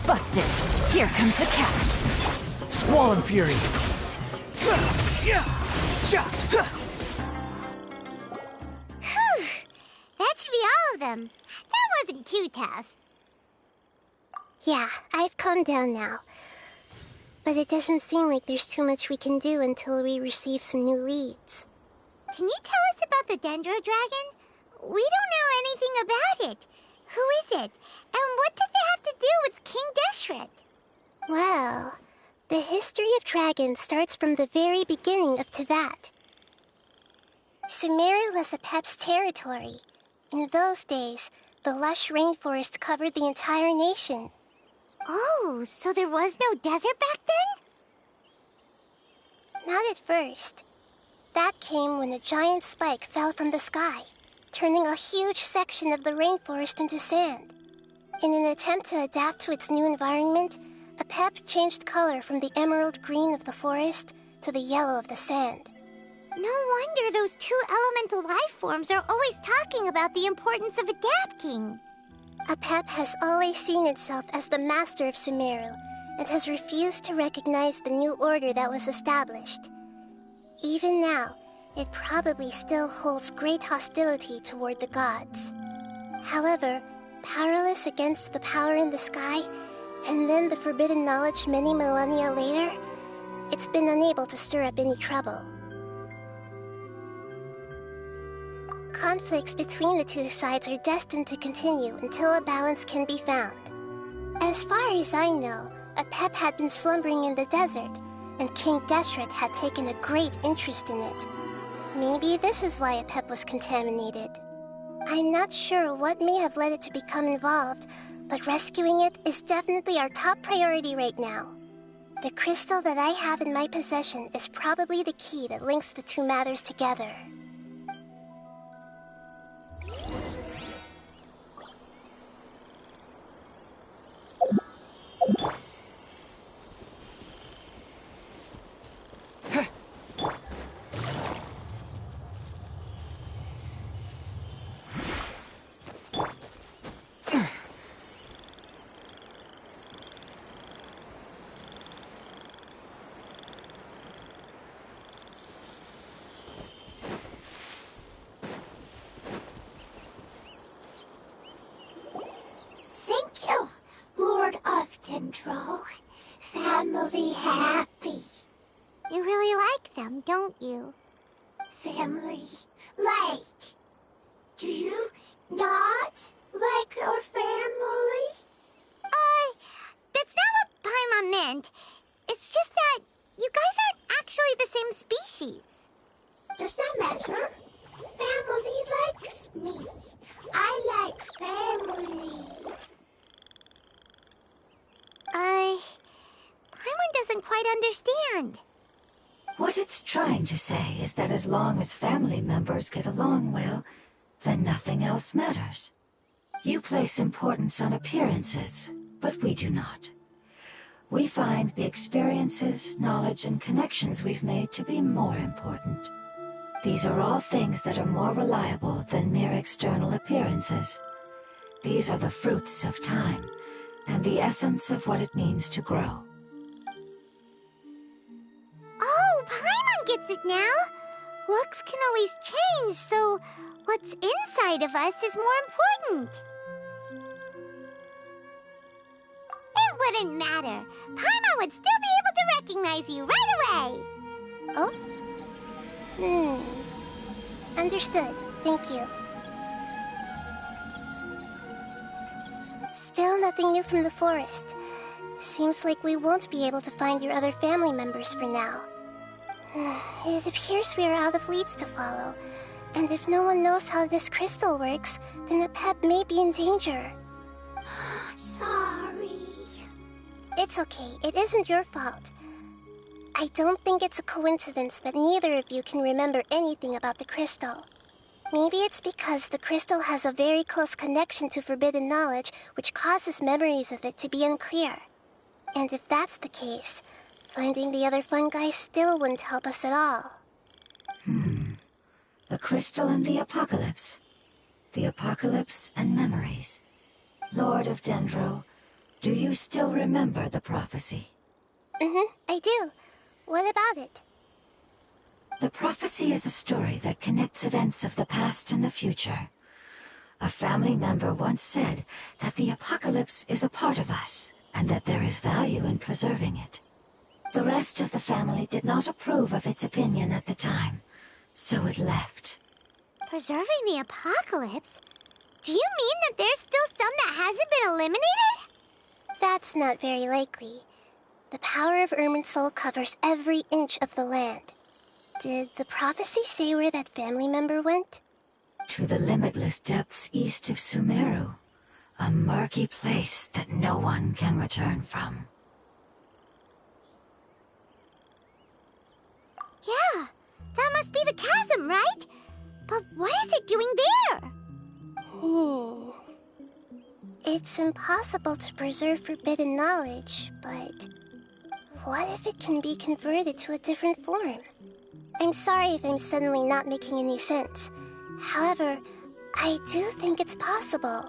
Busted. Here comes the catch. Squall and Fury. Whew! That should be all of them. That wasn't too tough. Yeah, I've calmed down now. But it doesn't seem like there's too much we can do until we receive some new leads. Can you tell us about the Dendro Dragon? We don't know anything about it. Who is it? And what does it have to do with King Deshret? Well, the history of dragons starts from the very beginning of Tevat. Sumeru was Apep's territory. In those days, the lush rainforest covered the entire nation. Oh, so there was no desert back then? Not at first. That came when a giant spike fell from the sky, turning a huge section of the rainforest into sand. In an attempt to adapt to its new environment, Apep changed color from the emerald green of the forest to the yellow of the sand. No wonder those two elemental life forms are always talking about the importance of adapting. Apep has always seen itself as the master of Sumeru, and has refused to recognize the new order that was established. Even now, it probably still holds great hostility toward the gods. However, powerless against the power in the sky, and then the forbidden knowledge many millennia later, it's been unable to stir up any trouble. Conflicts between the two sides are destined to continue until a balance can be found. As far as I know, Apep had been slumbering in the desert, and King Deshret had taken a great interest in it. Maybe this is why Apep was contaminated. I'm not sure what may have led it to become involved, but rescuing it is definitely our top priority right now. The crystal that I have in my possession is probably the key that links the two matters together. Thank you, Lord of Dendro. Family happy. You really like them, don't you? Family like. Do you not like your family? That's not what Paimon meant. It's just that you guys aren't actually the same species. Does that matter? Family likes me. I like family. Paimon doesn't quite understand. What it's trying to say is that as long as family members get along well, then nothing else matters. You place importance on appearances, but we do not. We find the experiences, knowledge, and connections we've made to be more important. These are all things that are more reliable than mere external appearances. These are the fruits of time, and the essence of what it means to grow. Oh, Paimon gets it now! Looks can always change, so what's inside of us is more important. It wouldn't matter. Paimon would still be able to recognize you right away. Oh? Understood. Thank you. Still nothing new from the forest. Seems like we won't be able to find your other family members for now. It appears we are out of leads to follow, and if no one knows how this crystal works, then Apep may be in danger. Sorry. It's okay, it isn't your fault. I don't think it's a coincidence that neither of you can remember anything about the crystal. Maybe it's because the crystal has a very close connection to forbidden knowledge, which causes memories of it to be unclear. And if that's the case, finding the other fungi still wouldn't help us at all. The crystal and the apocalypse. The apocalypse and memories. Lord of Dendro, do you still remember the prophecy? I do. What about it? The prophecy is a story that connects events of the past and the future. A family member once said that the apocalypse is a part of us, and that there is value in preserving it. The rest of the family did not approve of its opinion at the time, so it left. Preserving the apocalypse? Do you mean that there's still some that hasn't been eliminated? That's not very likely. The power of Irminsul covers every inch of the land. Did the prophecy say where that family member went? To the limitless depths east of Sumeru. A murky place that no one can return from. Yeah, that must be the chasm, right? But what is it doing there? It's impossible to preserve forbidden knowledge, but what if it can be converted to a different form? I'm sorry if I'm suddenly not making any sense. However, I do think it's possible.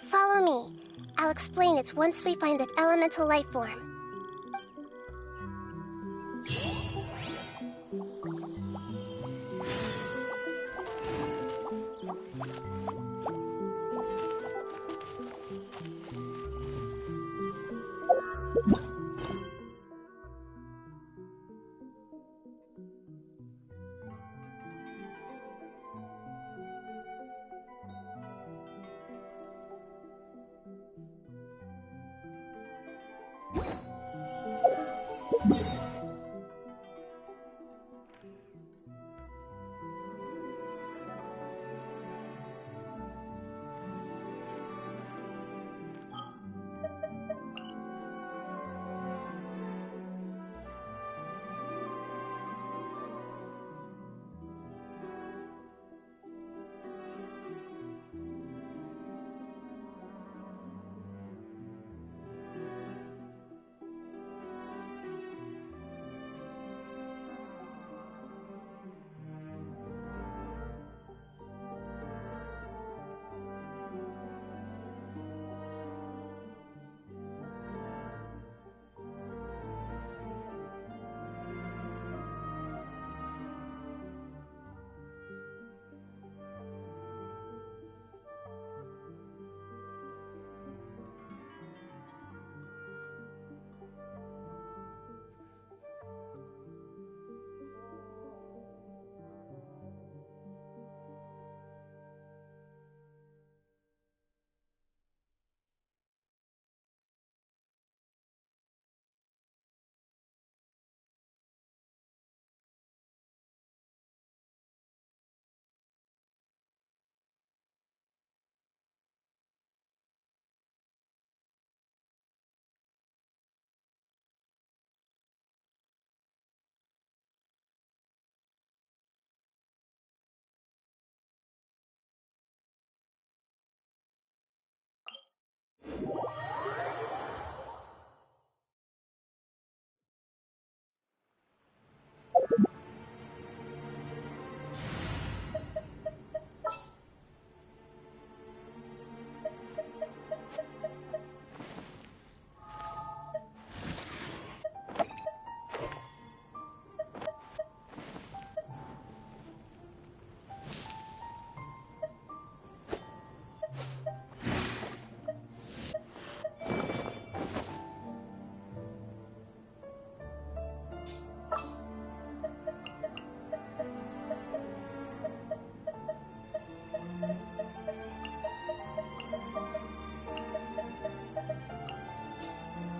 Follow me. I'll explain it once we find that elemental life form.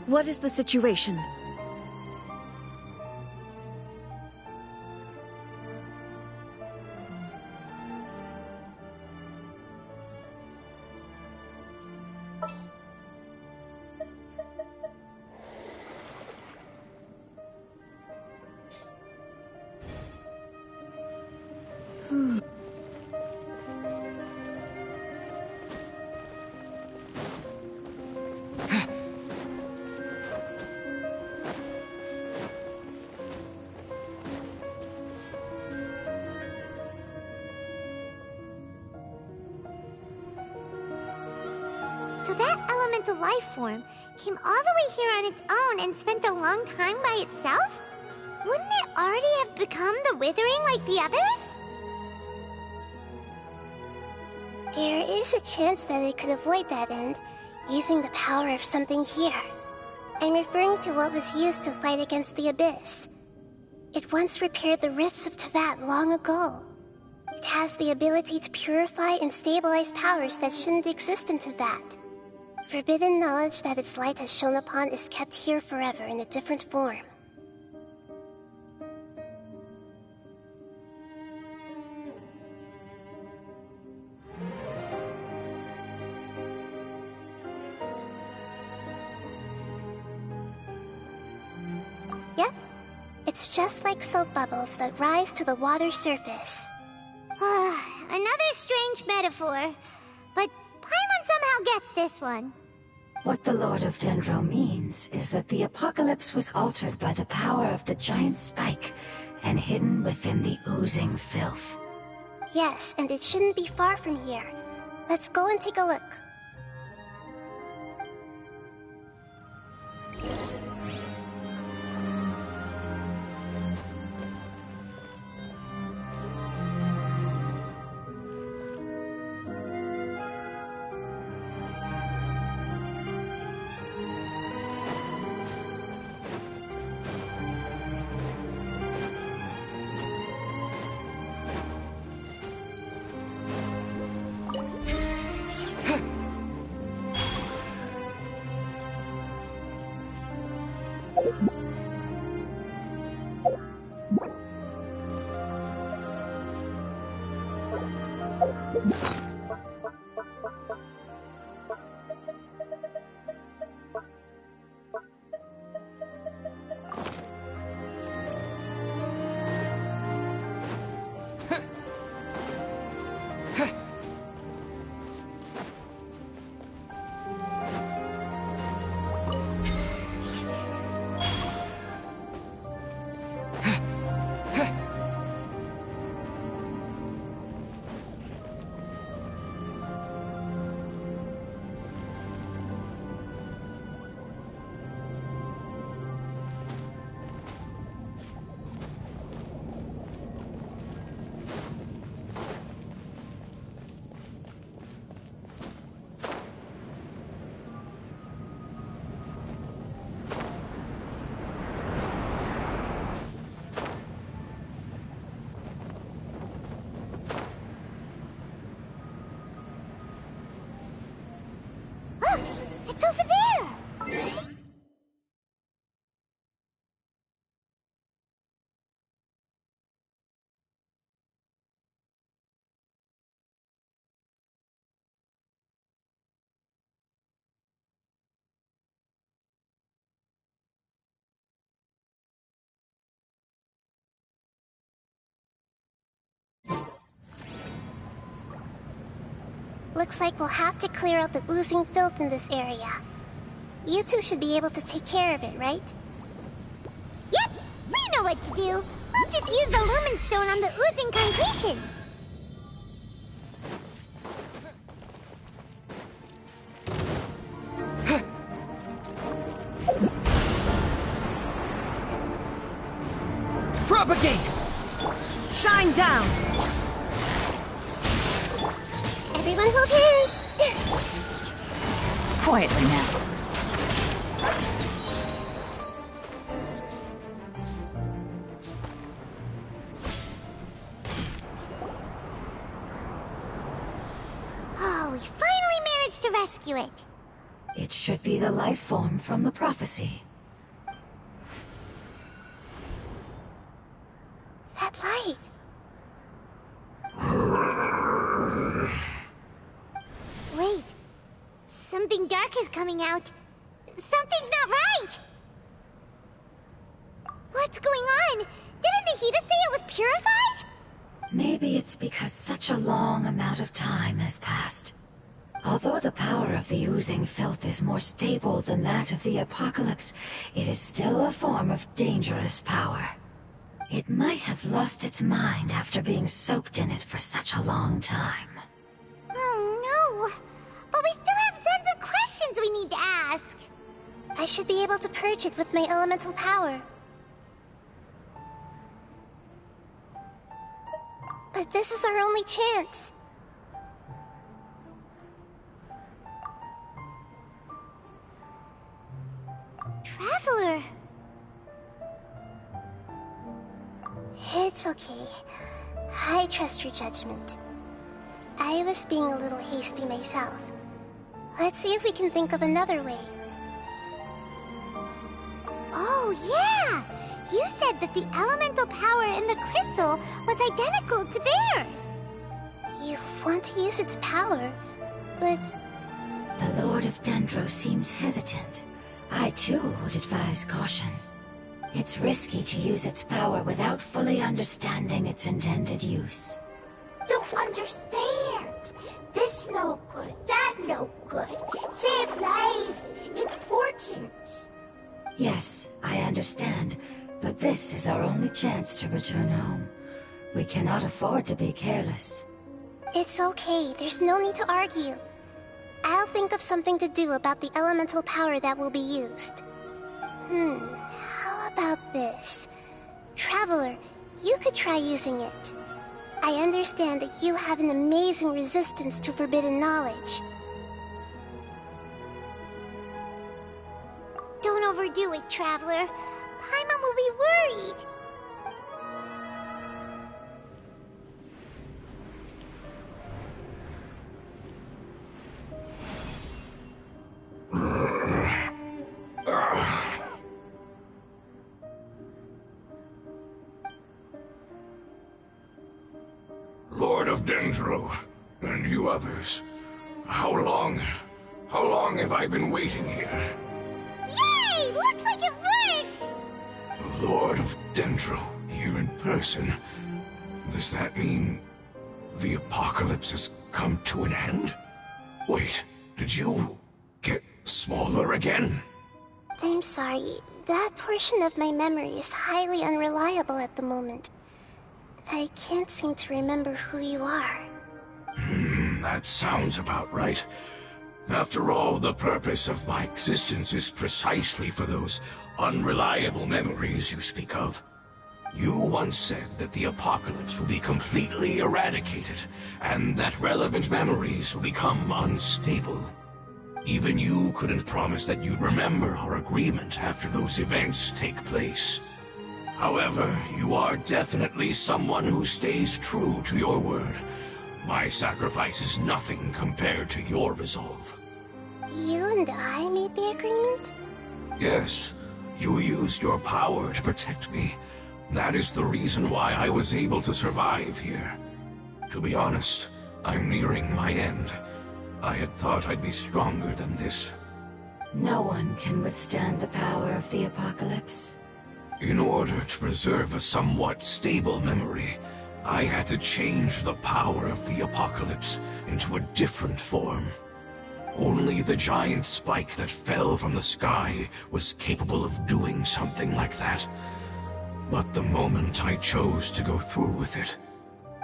What is the situation? So that elemental life form came all the way here on its own and spent a long time by itself? Wouldn't it already have become the Withering like the others? There is a chance that it could avoid that end, using the power of something here. I'm referring to what was used to fight against the Abyss. It once repaired the rifts of Tevat long ago. It has the ability to purify and stabilize powers that shouldn't exist in Teyvat. Forbidden knowledge that its light has shone upon is kept here forever in a different form. Yep. It's just like soap bubbles that rise to the water's surface. Another strange metaphor, but Paimon somehow gets this one. What the Lord of Dendro means is that the apocalypse was altered by the power of the giant spike and hidden within the oozing filth. Yes, and it shouldn't be far from here. Let's go and take a look. It's over there! Looks like we'll have to clear out the oozing filth in this area. You two should be able to take care of it, right? Yep, we know what to do. We'll just use the lumen stone on the oozing concretion. Propagate! Shine down! Everyone hold hands! Quietly now. Oh, we finally managed to rescue it. It should be the life form from the prophecy. That light! Wait, something dark is coming out. Something's not right! What's going on? Didn't Nahida say it was purified? Maybe it's because such a long amount of time has passed. Although the power of the oozing filth is more stable than that of the apocalypse, it is still a form of dangerous power. It might have lost its mind after being soaked in it for such a long time. Oh no! But we still have tons of questions we need to ask. I should be able to purge it with my elemental power. But this is our only chance. Traveler. It's okay. I trust your judgment. I was being a little hasty myself. Let's see if we can think of another way. Oh, yeah! You said that the elemental power in the crystal was identical to theirs. You want to use its power, but... The Lord of Dendro seems hesitant. I too would advise caution. It's risky to use its power without fully understanding its intended use. Don't understand. This no good, that no good. Save lives. Important. Yes, I understand, but this is our only chance to return home. We cannot afford to be careless. It's okay, there's no need to argue. I'll think of something to do about the elemental power that will be used. How about this? Traveler, you could try using it. I understand that you have an amazing resistance to forbidden knowledge. Don't overdo it, Traveler. Paimon will be worried. Lord of Dendro, and you others, how long have I been waiting here? Yay! Looks like it worked! Lord of Dendro, here in person. Does that mean the apocalypse has come to an end? Wait, did you get smaller again? I'm sorry, that portion of my memory is highly unreliable at the moment. I can't seem to remember who you are. That sounds about right. After all, the purpose of my existence is precisely for those unreliable memories you speak of. You once said that the apocalypse will be completely eradicated, and that relevant memories will become unstable. Even you couldn't promise that you'd remember our agreement after those events take place. However, you are definitely someone who stays true to your word. My sacrifice is nothing compared to your resolve. You and I made the agreement? Yes, you used your power to protect me. That is the reason why I was able to survive here. To be honest, I'm nearing my end. I had thought I'd be stronger than this. No one can withstand the power of the apocalypse. In order to preserve a somewhat stable memory, I had to change the power of the apocalypse into a different form. Only the giant spike that fell from the sky was capable of doing something like that. But the moment I chose to go through with it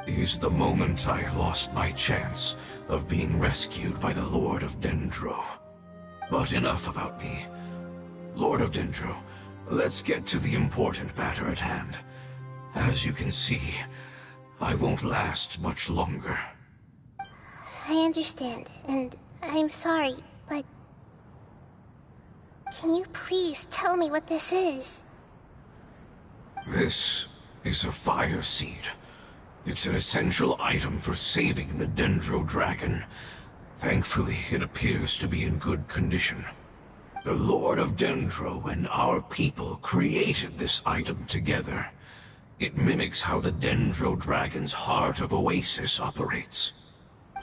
is the moment I lost my chance of being rescued by the Lord of Dendro. But enough about me. Lord of Dendro, let's get to the important matter at hand. As you can see, I won't last much longer. I understand, and I'm sorry, but... Can you please tell me what this is? This is a fire seed. It's an essential item for saving the Dendro Dragon. Thankfully, it appears to be in good condition. The Lord of Dendro and our people created this item together. It mimics how the Dendro Dragon's Heart of Oasis operates.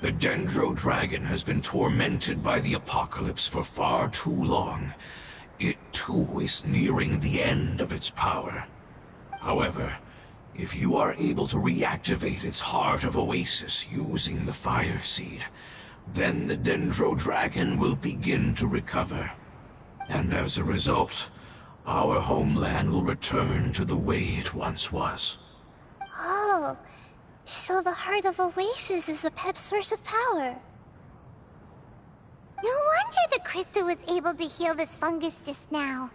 The Dendro Dragon has been tormented by the apocalypse for far too long. It too is nearing the end of its power. However, if you are able to reactivate its Heart of Oasis using the Fire Seed, then the Dendro Dragon will begin to recover. And as a result, our homeland will return to the way it once was. Oh, so the Heart of Oasis is a pep source of power. No wonder the crystal was able to heal this fungus just now.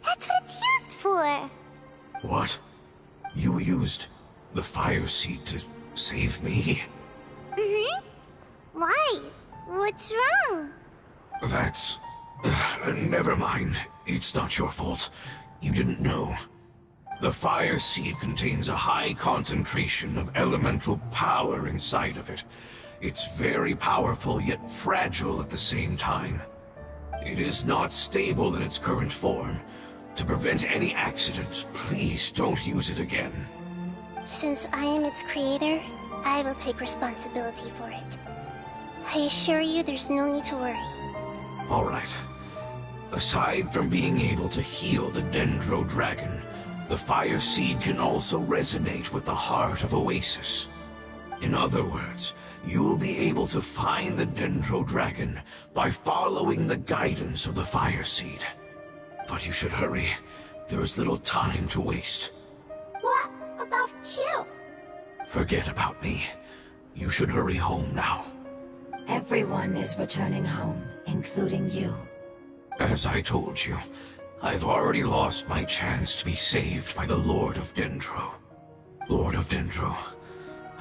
That's what it's used for. What? You used the Fire Seed to save me? Mm-hmm. Why? What's wrong? That's... never mind. It's not your fault. You didn't know. The fire seed contains a high concentration of elemental power inside of it. It's very powerful, yet fragile at the same time. It is not stable in its current form. To prevent any accidents, please don't use it again. Since I am its creator, I will take responsibility for it. I assure you there's no need to worry. All right. Aside from being able to heal the Dendro Dragon, the fire seed can also resonate with the heart of Oasis. In other words, you'll be able to find the Dendro Dragon by following the guidance of the fire seed. But you should hurry. There is little time to waste. What about you? Forget about me. You should hurry home now. Everyone is returning home, including you. As I told you, I've already lost my chance to be saved by the Lord of Dendro. Lord of Dendro,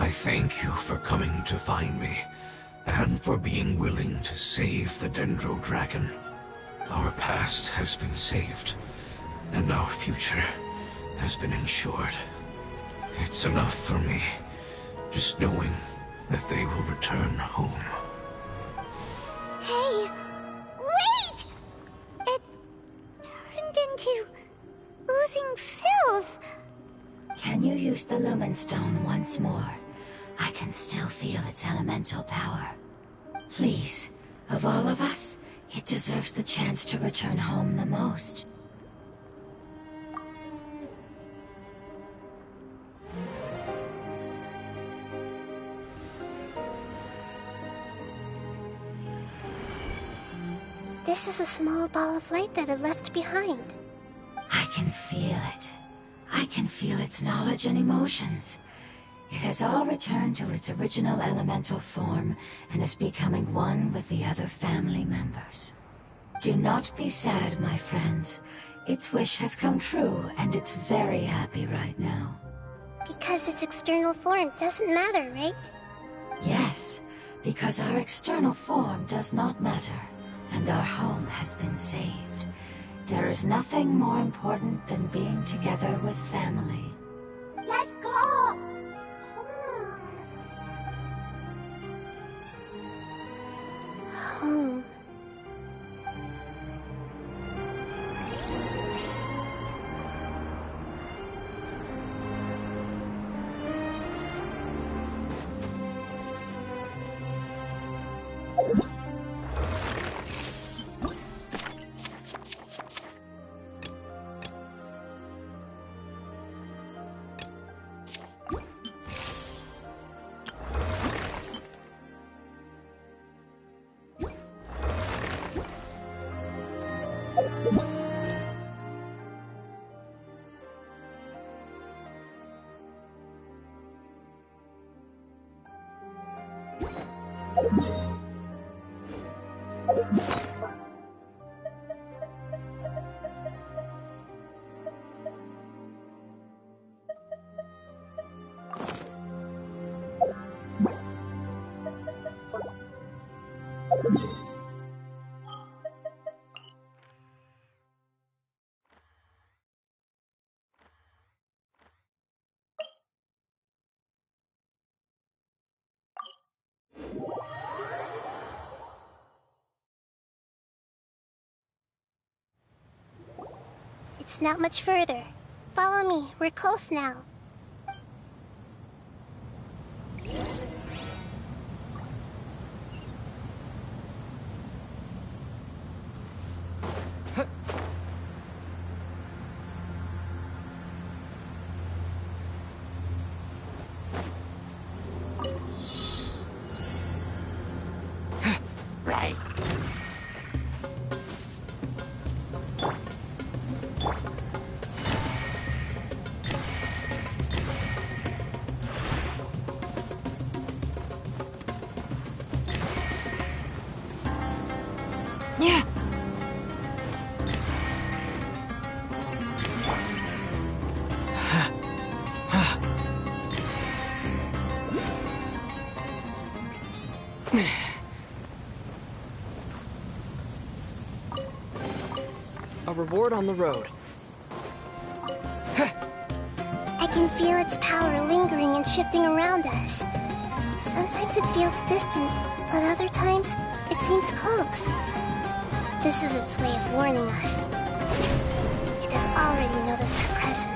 I thank you for coming to find me, and for being willing to save the Dendro Dragon. Our past has been saved, and our future has been ensured. It's enough for me, just knowing that they will return home. Hey, wait! It turned into oozing filth. Can you use the Lumen Stone once more? I can still feel its elemental power. Please, of all of us, it deserves the chance to return home the most. This is a small ball of light that it left behind. I can feel it. I can feel its knowledge and emotions. It has all returned to its original elemental form and is becoming one with the other family members. Do not be sad, my friends. Its wish has come true, and it's very happy right now. Because its external form doesn't matter, right? Yes, because our external form does not matter, and our home has been saved. There is nothing more important than being together with family. Let's go! Home. It's not much further. Follow me, we're close now. Right. Yeah. A reward on the road. feel its power lingering and shifting around us. Sometimes it feels distant, but other times it seems close. This is its way of warning us. It has already noticed our presence.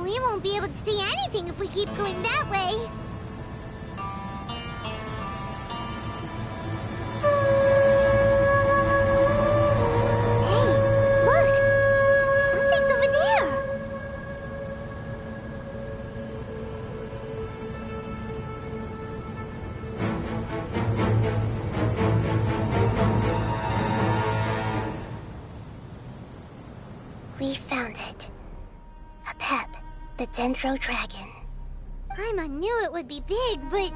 We won't be able to see anything if we keep going that way. Hey, look! Something's over there! We found it. A pep. The Dendro Dragon. Paimon knew it would be big, but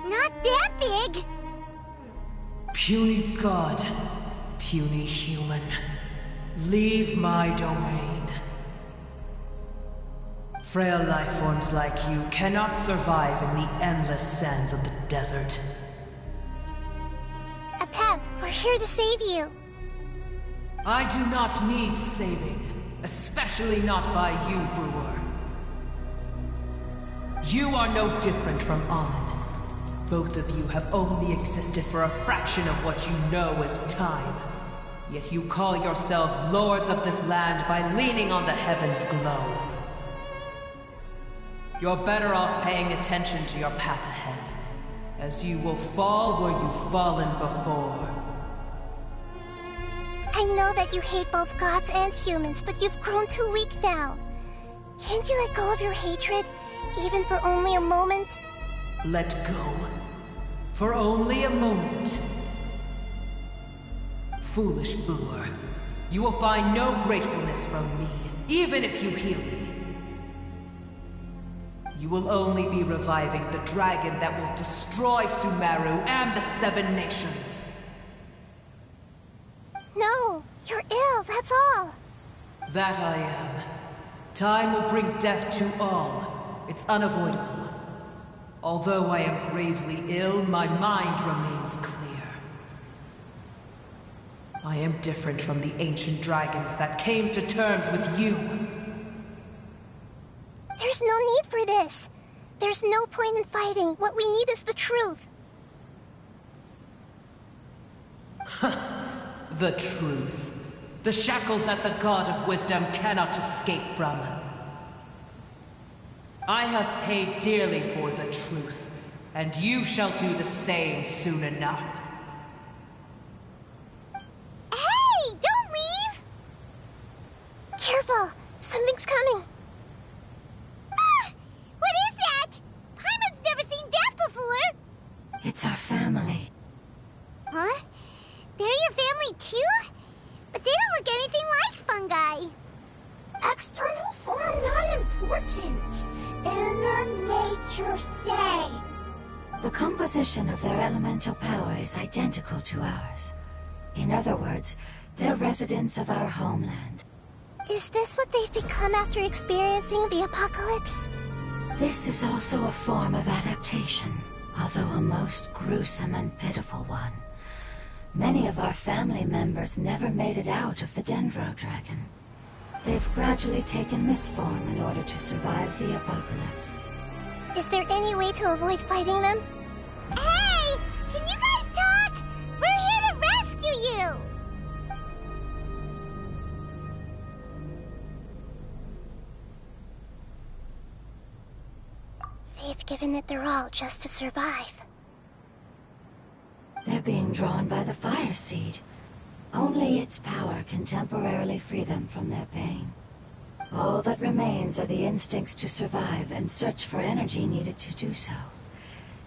not that big. Puny god, puny human, leave my domain. Frail life forms like you cannot survive in the endless sands of the desert. A pep, we're here to save you. I do not need saving, especially not by you, Brewer. You are no different from Amun. Both of you have only existed for a fraction of what you know as time. Yet you call yourselves lords of this land by leaning on the heavens' glow. You're better off paying attention to your path ahead, as you will fall where you've fallen before. I know that you hate both gods and humans, but you've grown too weak now. Can't you let go of your hatred? Even for only a moment? Let go. For only a moment. Foolish Brewer. You will find no gratefulness from me, even if you heal me. You will only be reviving the dragon that will destroy Sumeru and the Seven Nations. No, you're ill, that's all. That I am. Time will bring death to all. It's unavoidable. Although I am gravely ill, my mind remains clear. I am different from the ancient dragons that came to terms with you. There's no need for this. There's no point in fighting. What we need is the truth. The truth. The shackles that the God of Wisdom cannot escape from. I have paid dearly for the truth, and you shall do the same soon enough. Hey, don't leave! Careful, something's coming. Ah! What is that? Paimon's never seen death before! It's our family. Huh? They're your family too? But they don't look anything like fungi. External form not important. Inner nature say. The composition of their elemental power is identical to ours. In other words, they're residents of our homeland. Is this what they've become after experiencing the apocalypse? This is also a form of adaptation, although a most gruesome and pitiful one. Many of our family members never made it out of the Dendro Dragon. They've gradually taken this form in order to survive the apocalypse. Is there any way to avoid fighting them? Hey! Can you guys talk? We're here to rescue you! They've given it their all just to survive. They're being drawn by the fire seed. Only its power can temporarily free them from their pain. All that remains are the instincts to survive and search for energy needed to do so.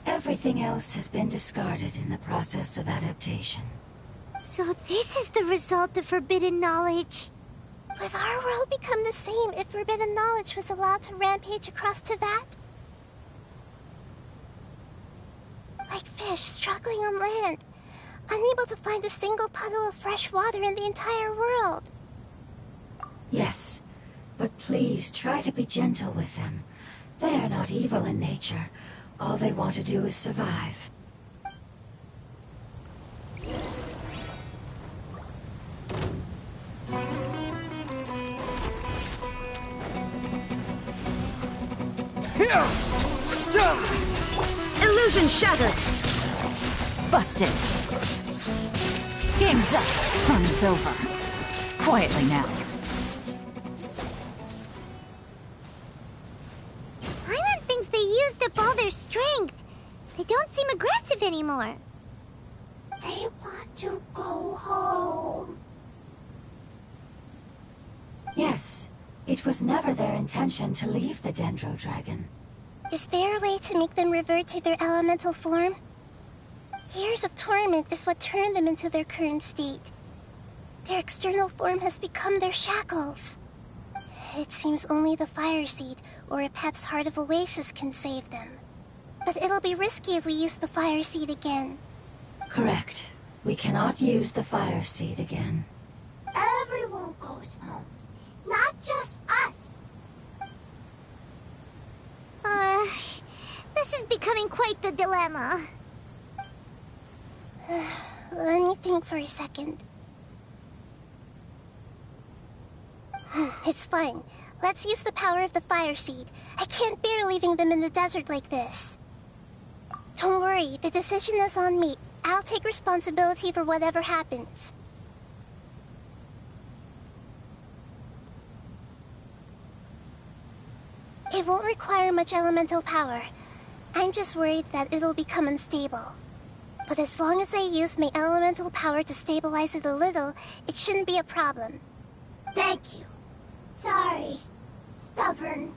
Everything else has been discarded in the process of adaptation. So this is the result of forbidden knowledge. Would our world become the same if forbidden knowledge was allowed to rampage across Teyvat? Like fish struggling on land, unable to find a single puddle of fresh water in the entire world. Yes, but please try to be gentle with them. They are not evil in nature. All they want to do is survive. Here! Some! Illusion shattered! Busted! Game's up! Fun's over. Quietly now. Paimon thinks they used up all their strength. They don't seem aggressive anymore. They want to go home. Yes, it was never their intention to leave the Dendro Dragon. Is there a way to make them revert to their elemental form? Years of torment is what turned them into their current state. Their external form has become their shackles. It seems only the Fire Seed or Epep's Heart of Oasis can save them. But it'll be risky if we use the Fire Seed again. Correct. We cannot use the Fire Seed again. Everyone goes home, not just us. This is becoming quite the dilemma. Let me think for a second. It's fine. Let's use the power of the Fire Seed. I can't bear leaving them in the desert like this. Don't worry, the decision is on me. I'll take responsibility for whatever happens. It won't require much elemental power. I'm just worried that it'll become unstable. But as long as I use my elemental power to stabilize it a little, it shouldn't be a problem. Thank you. Sorry. Stubborn.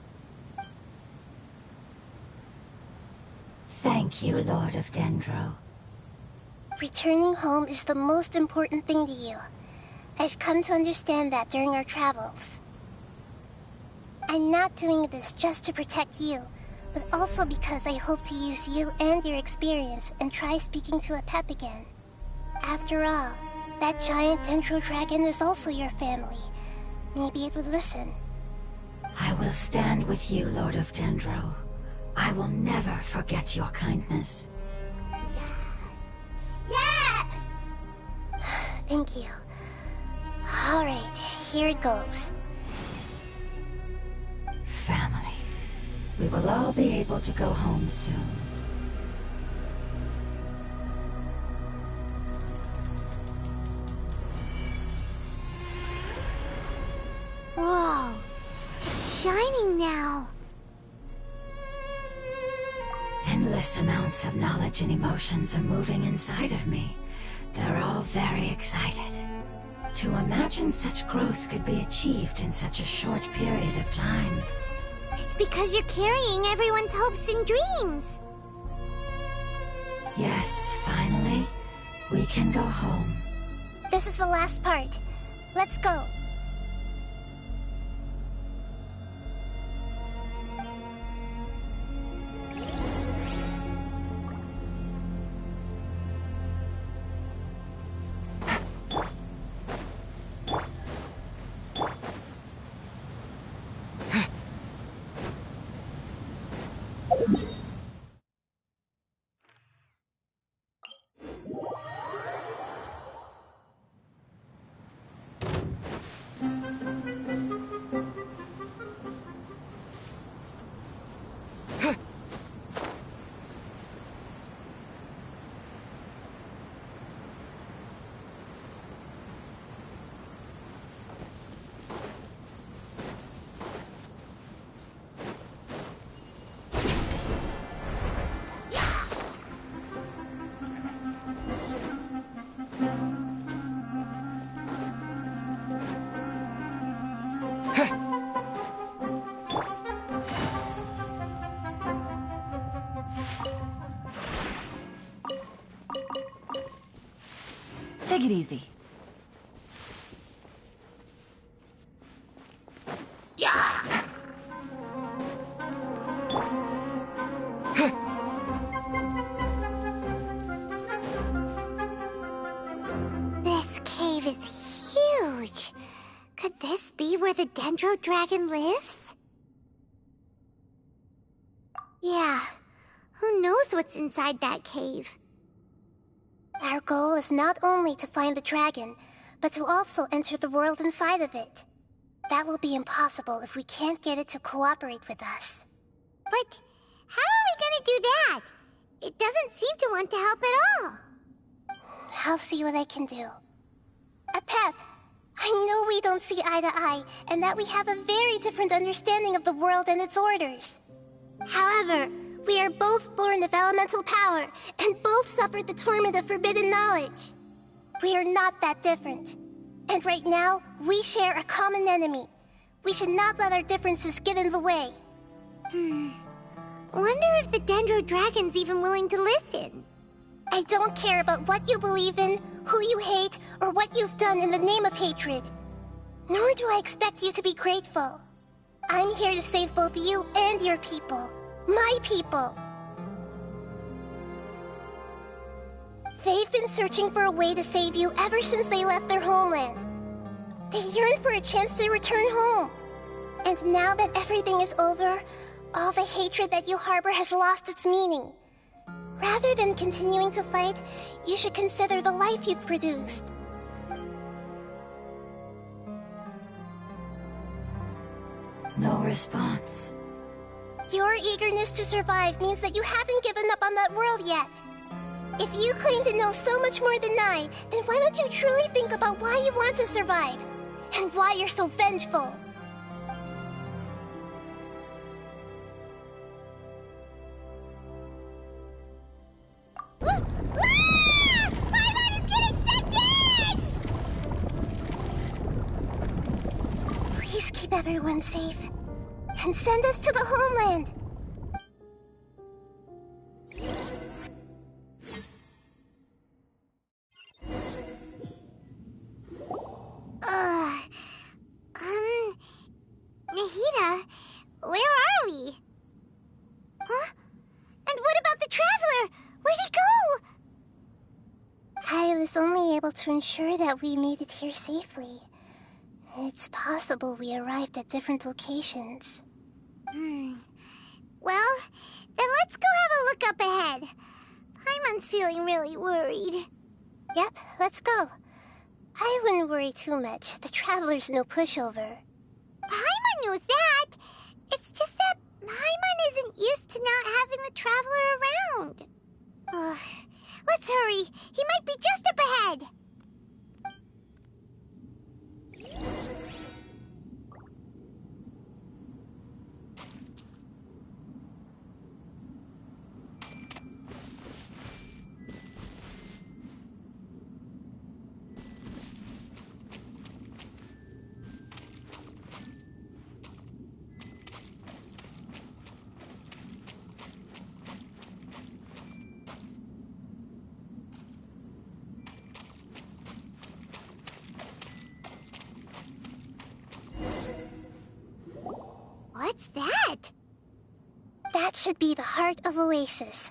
Thank you, Lord of Dendro. Returning home is the most important thing to you. I've come to understand that during our travels. I'm not doing this just to protect you, but also because I hope to use you and your experience and try speaking to Epep again. After all, that giant Dendro dragon is also your family. Maybe it would listen. I will stand with you, Lord of Dendro. I will never forget your kindness. Yes! Thank you. Alright, here it goes. Family. We will all be able to go home soon. Whoa. It's shining now. Endless amounts of knowledge and emotions are moving inside of me. They're all very excited. To imagine such growth could be achieved in such a short period of time. It's because you're carrying everyone's hopes and dreams. Yes, finally, we can go home. This is the last part. Let's go. easy. This cave is huge. Could this be where the Dendro Dragon lives? Yeah. Who knows what's inside that cave? Our goal is not only to find the dragon, but to also enter the world inside of it. That will be impossible if we can't get it to cooperate with us. But how are we gonna do that? It doesn't seem to want to help at all. I'll see what I can do. Pep, I know we don't see eye to eye, and that we have a very different understanding of the world and its orders. However, we are both born of elemental power, and both suffered the torment of forbidden knowledge. We are not that different. And right now, we share a common enemy. We should not let our differences get in the way. Wonder if the Dendro Dragon's even willing to listen. I don't care about what you believe in, who you hate, or what you've done in the name of hatred. Nor do I expect you to be grateful. I'm here to save both you and your people. My people. They've been searching for a way to save you ever since they left their homeland. They yearn for a chance to return home. And now that everything is over, all the hatred that you harbor has lost its meaning. Rather than continuing to fight, you should consider the life you've produced. No response. Your eagerness to survive means that you haven't given up on that world yet. If you claim to know so much more than I, then why don't you truly think about why you want to survive? And why you're so vengeful? Paimon is getting sent in! Please keep everyone safe. And send us to the homeland. Nahida, where are we? Huh? And what about the Traveler? Where'd he go? I was only able to ensure that we made it here safely. It's possible we arrived at different locations. Well, then let's go have a look up ahead. Paimon's feeling really worried. Yep, let's go. I wouldn't worry too much. The Traveler's no pushover. Paimon knows that. It's just that Paimon isn't used to not having the Traveler around. Let's hurry. He might be just up ahead. What's that? That should be the heart of Oasis.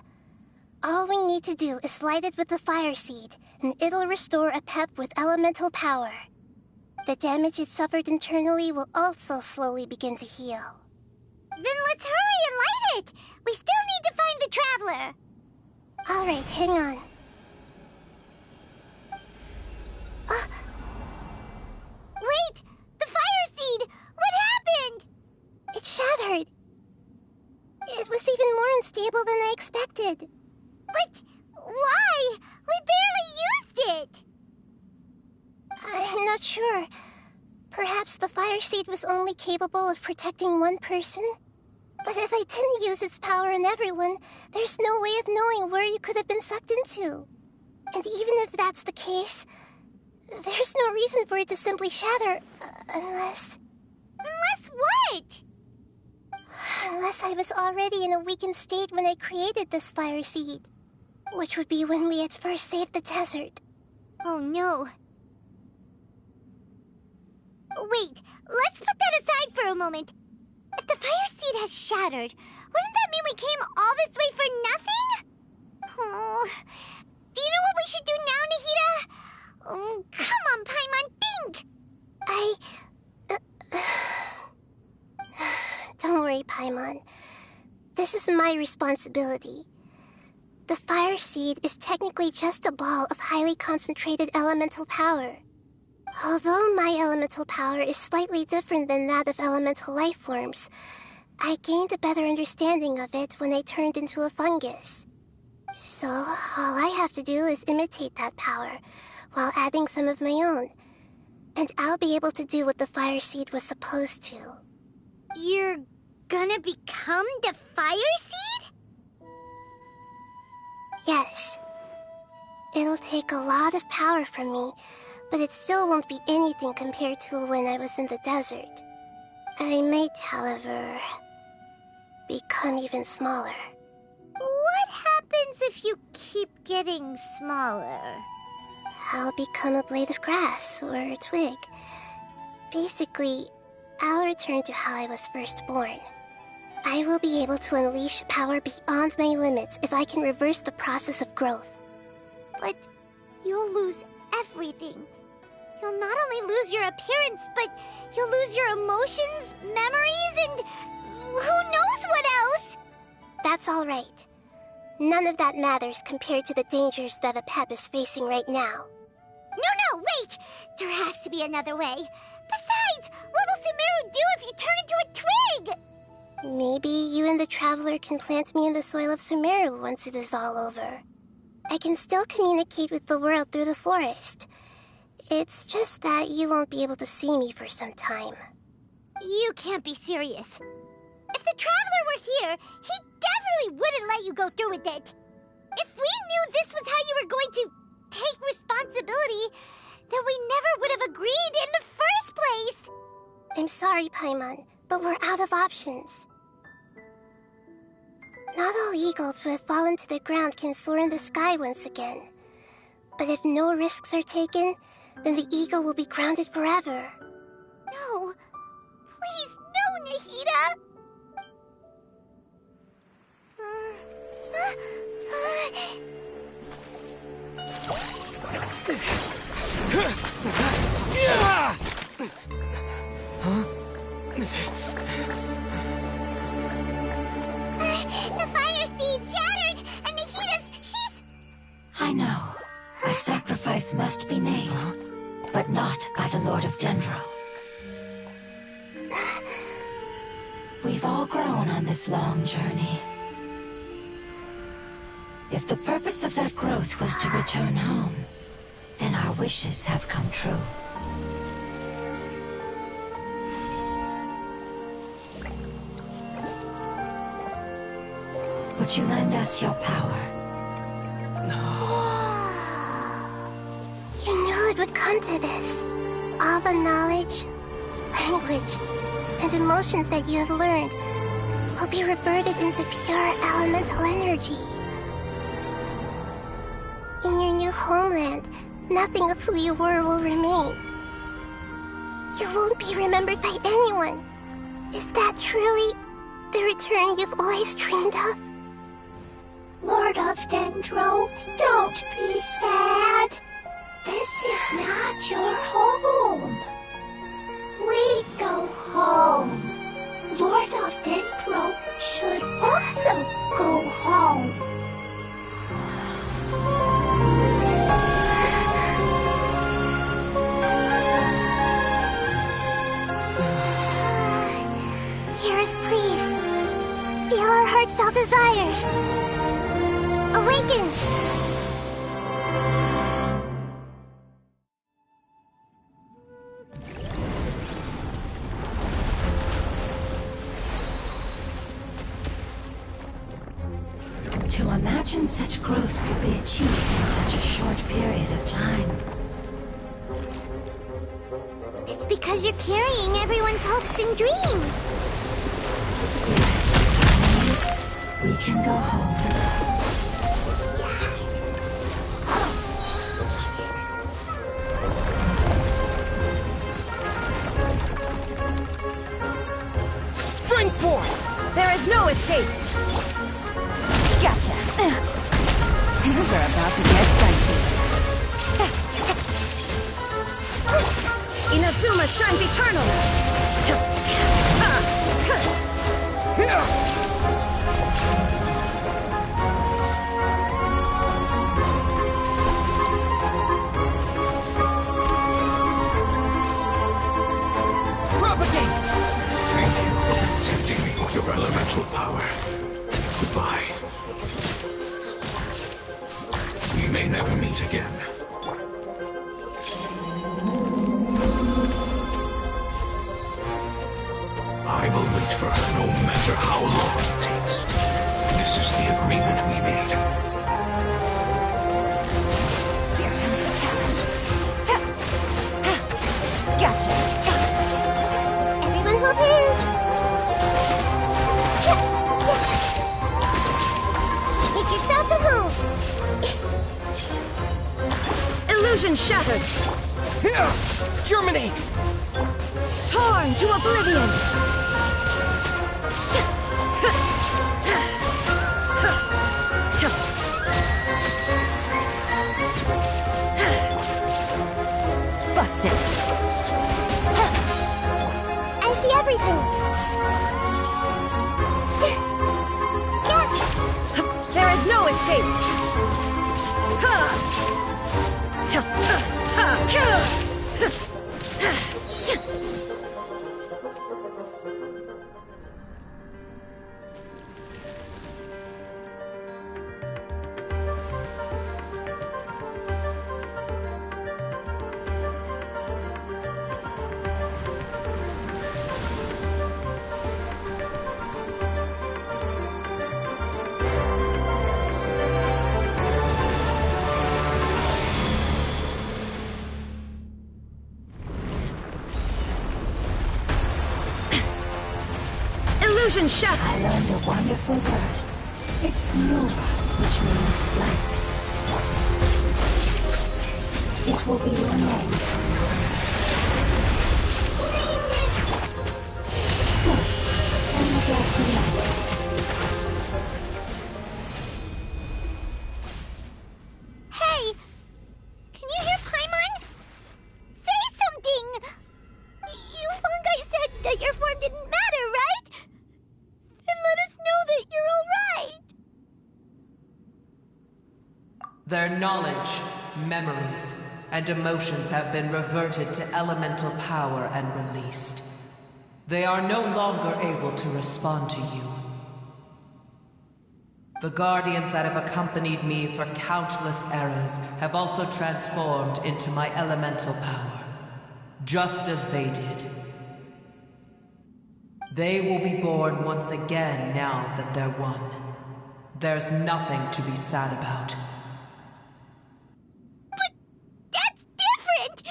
All we need to do is light it with the fire seed, and it'll restore a pep with elemental power. The damage it suffered internally will also slowly begin to heal. Then let's hurry and light it! We still need to find the Traveler! Alright, hang on. Wait! The fire seed! What happened? It shattered. It was even more unstable than I expected. But why? We barely used it! I'm not sure. Perhaps the fire seed was only capable of protecting one person? But if I didn't use its power on everyone, there's no way of knowing where you could have been sucked into. And even if that's the case, there's no reason for it to simply shatter, unless... Unless what? Unless I was already in a weakened state when I created this fire seed. Which would be when we had first saved the desert. Oh no. Wait, let's put that aside for a moment. If the fire seed has shattered, wouldn't that mean we came all this way for nothing? Oh, do you know what we should do now, Nahida? Oh, come on, Paimon, think! Don't worry, Paimon. This is my responsibility. The fire seed is technically just a ball of highly concentrated elemental power. Although my elemental power is slightly different than that of elemental life forms, I gained a better understanding of it when I turned into a fungus. So, all I have to do is imitate that power, while adding some of my own. And I'll be able to do what the fire seed was supposed to. You're gonna become the fire seed? Yes. It'll take a lot of power from me, but it still won't be anything compared to when I was in the desert. I might, however, become even smaller. What happens if you keep getting smaller? I'll become a blade of grass or a twig. Basically, I'll return to how I was first born. I will be able to unleash power beyond my limits if I can reverse the process of growth. But you'll lose everything. You'll not only lose your appearance, but you'll lose your emotions, memories, and who knows what else? That's all right. None of that matters compared to the dangers that a pep is facing right now. No, wait! There has to be another way. Besides, what will Sumeru do if you turn into a twig? Maybe you and the Traveler can plant me in the soil of Sumeru once it is all over. I can still communicate with the world through the forest. It's just that you won't be able to see me for some time. You can't be serious. If the Traveler were here, he definitely wouldn't let you go through with it. If we knew this was how you were going to take responsibility, then we never would have agreed in the first place. I'm sorry, Paimon, but we're out of options. Not all eagles who have fallen to the ground can soar in the sky once again. But if no risks are taken, then the eagle will be grounded forever. No. Please, no, Nahida! The fire seed shattered, and she's... I know. A sacrifice must be made, but not by the Lord of Dendro. We've all grown on this long journey. If the purpose of that growth was to return home, then our wishes have come true. Would you lend us your power? You knew it would come to this. All the knowledge, language, and emotions that you have learned will be reverted into pure elemental energy. In your new homeland, nothing of who you were will remain. You won't be remembered by anyone. Is that truly the return you've always dreamed of? Lord of Dendro, don't be sad. This is not your home. We go home. Lord of Dendro should also go home. Hear us, please. Feel our heartfelt desires. Awaken! To imagine such growth could be achieved in such a short period of time. It's because you're carrying everyone's hopes and dreams. Yes, we can go home. Spring forth! There is no escape! Gotcha! Things are about to get dicey. Inazuma shines eternal! Propagate! Thank you for protecting me with your elemental power. Goodbye. We may never meet again. I will wait for her no matter how long it takes. This is the agreement we made. Here comes the cash. Gotcha! Everyone hold hands! Make yourselves at home! Illusion shattered! Here! Germinate! Torn to oblivion! Busted! I see everything! There is no escape! Illusion shattered! I learned a wonderful word. It's Nova, which means light. It will be your name. Good. Sounds like you like it. Hey! Can you hear Paimon? Say something! You fungi said that your form didn't matter, right? Then let us know that you're alright! Their knowledge, memories, and emotions have been reverted to elemental power and released. They are no longer able to respond to you. The guardians that have accompanied me for countless eras have also transformed into my elemental power, just as they did. They will be born once again now that they're one. There's nothing to be sad about. But that's different!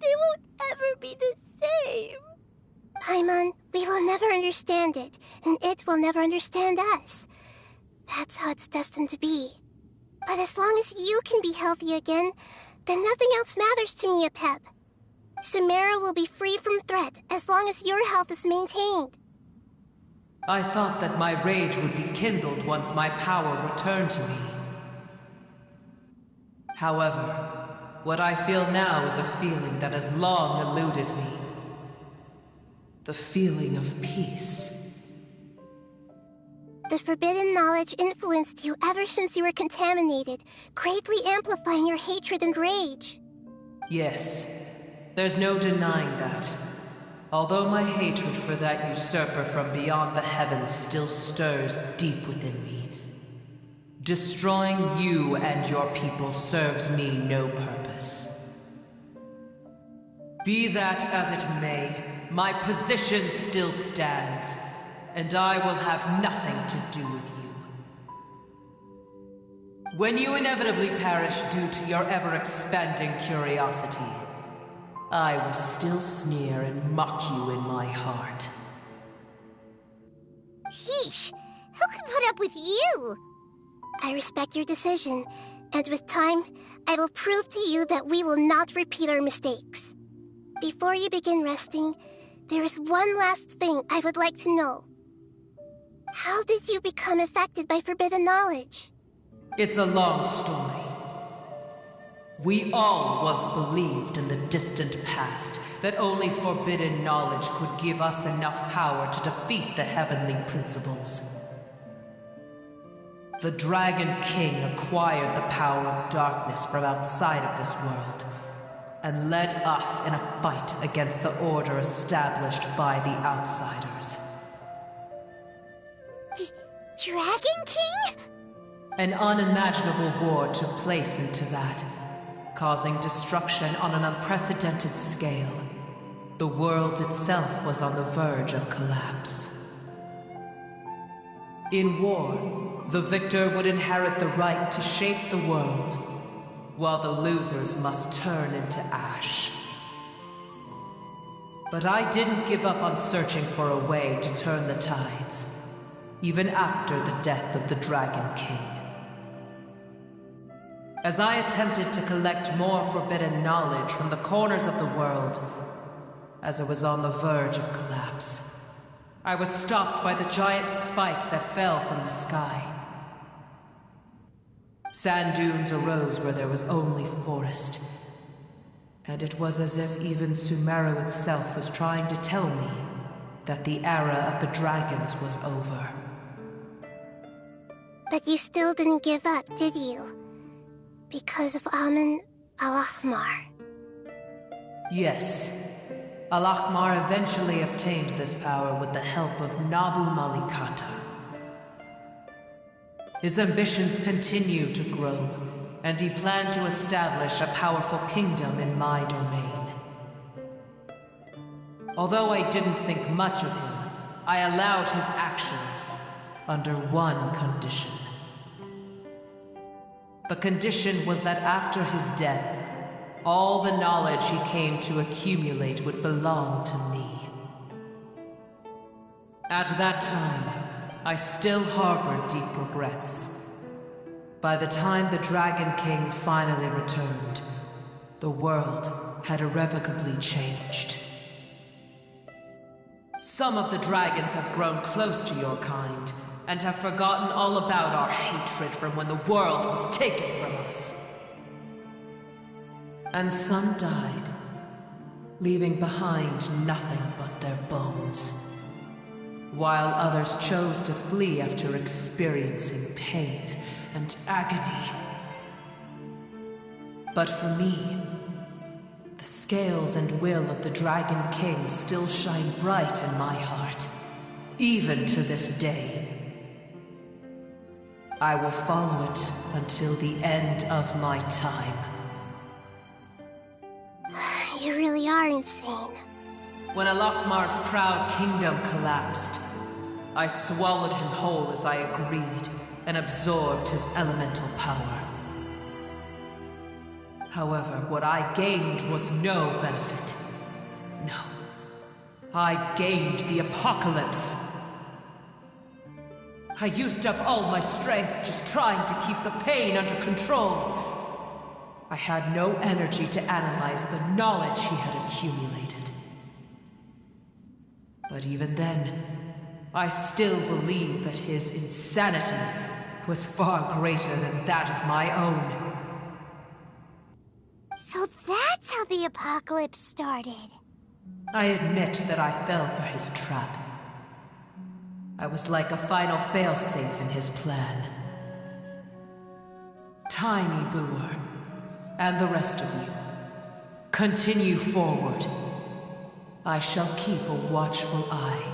They won't ever be the same. Paimon, we will never understand it, and it will never understand us. That's how it's destined to be. But as long as you can be healthy again, then nothing else matters to me, Apep. Samara will be free from threat as long as your health is maintained. I thought that my rage would be kindled once my power returned to me. However, what I feel now is a feeling that has long eluded me. The feeling of peace. The forbidden knowledge influenced you ever since you were contaminated, greatly amplifying your hatred and rage. Yes, there's no denying that. Although my hatred for that usurper from beyond the heavens still stirs deep within me. Destroying you and your people serves me no purpose. Be that as it may, my position still stands, and I will have nothing to do with you. When you inevitably perish due to your ever-expanding curiosity, I will still sneer and mock you in my heart. Sheesh, who can put up with you? I respect your decision, and with time, I will prove to you that we will not repeat our mistakes. Before you begin resting, there is one last thing I would like to know. How did you become affected by forbidden knowledge? It's a long story. We all once believed in the distant past that only forbidden knowledge could give us enough power to defeat the heavenly principles. The Dragon King acquired the power of darkness from outside of this world, and led us in a fight against the order established by the outsiders. Dragon King? An unimaginable war took place into that, causing destruction on an unprecedented scale. The world itself was on the verge of collapse. In war, the victor would inherit the right to shape the world, while the losers must turn into ash. But I didn't give up on searching for a way to turn the tides, even after the death of the Dragon King. As I attempted to collect more forbidden knowledge from the corners of the world, as it was on the verge of collapse, I was stopped by the giant spike that fell from the sky. Sand dunes arose where there was only forest, and it was as if even Sumeru itself was trying to tell me that the era of the dragons was over. But you still didn't give up, did you? Because of Amun Al-Ahmar. Yes. Al-Ahmar eventually obtained this power with the help of Nabu Malikata. His ambitions continued to grow, and he planned to establish a powerful kingdom in my domain. Although I didn't think much of him, I allowed his actions under one condition. The condition was that after his death, all the knowledge he came to accumulate would belong to me. At that time, I still harbored deep regrets. By the time the Dragon King finally returned, the world had irrevocably changed. Some of the dragons have grown close to your kind, and have forgotten all about our hatred from when the world was taken from us. And some died, leaving behind nothing but their bones, while others chose to flee after experiencing pain and agony. But for me, the scales and will of the Dragon King still shine bright in my heart, even to this day. I will follow it until the end of my time. You really are insane. When Al-Ahmar's proud kingdom collapsed, I swallowed him whole as I agreed, and absorbed his elemental power. However, what I gained was no benefit. No. I gained the apocalypse. I used up all my strength just trying to keep the pain under control. I had no energy to analyze the knowledge he had accumulated. But even then, I still believed that his insanity was far greater than that of my own. So that's how the apocalypse started. I admit that I fell for his trap. I was like a final failsafe in his plan. Tiny Booer, and the rest of you, continue forward. I shall keep a watchful eye.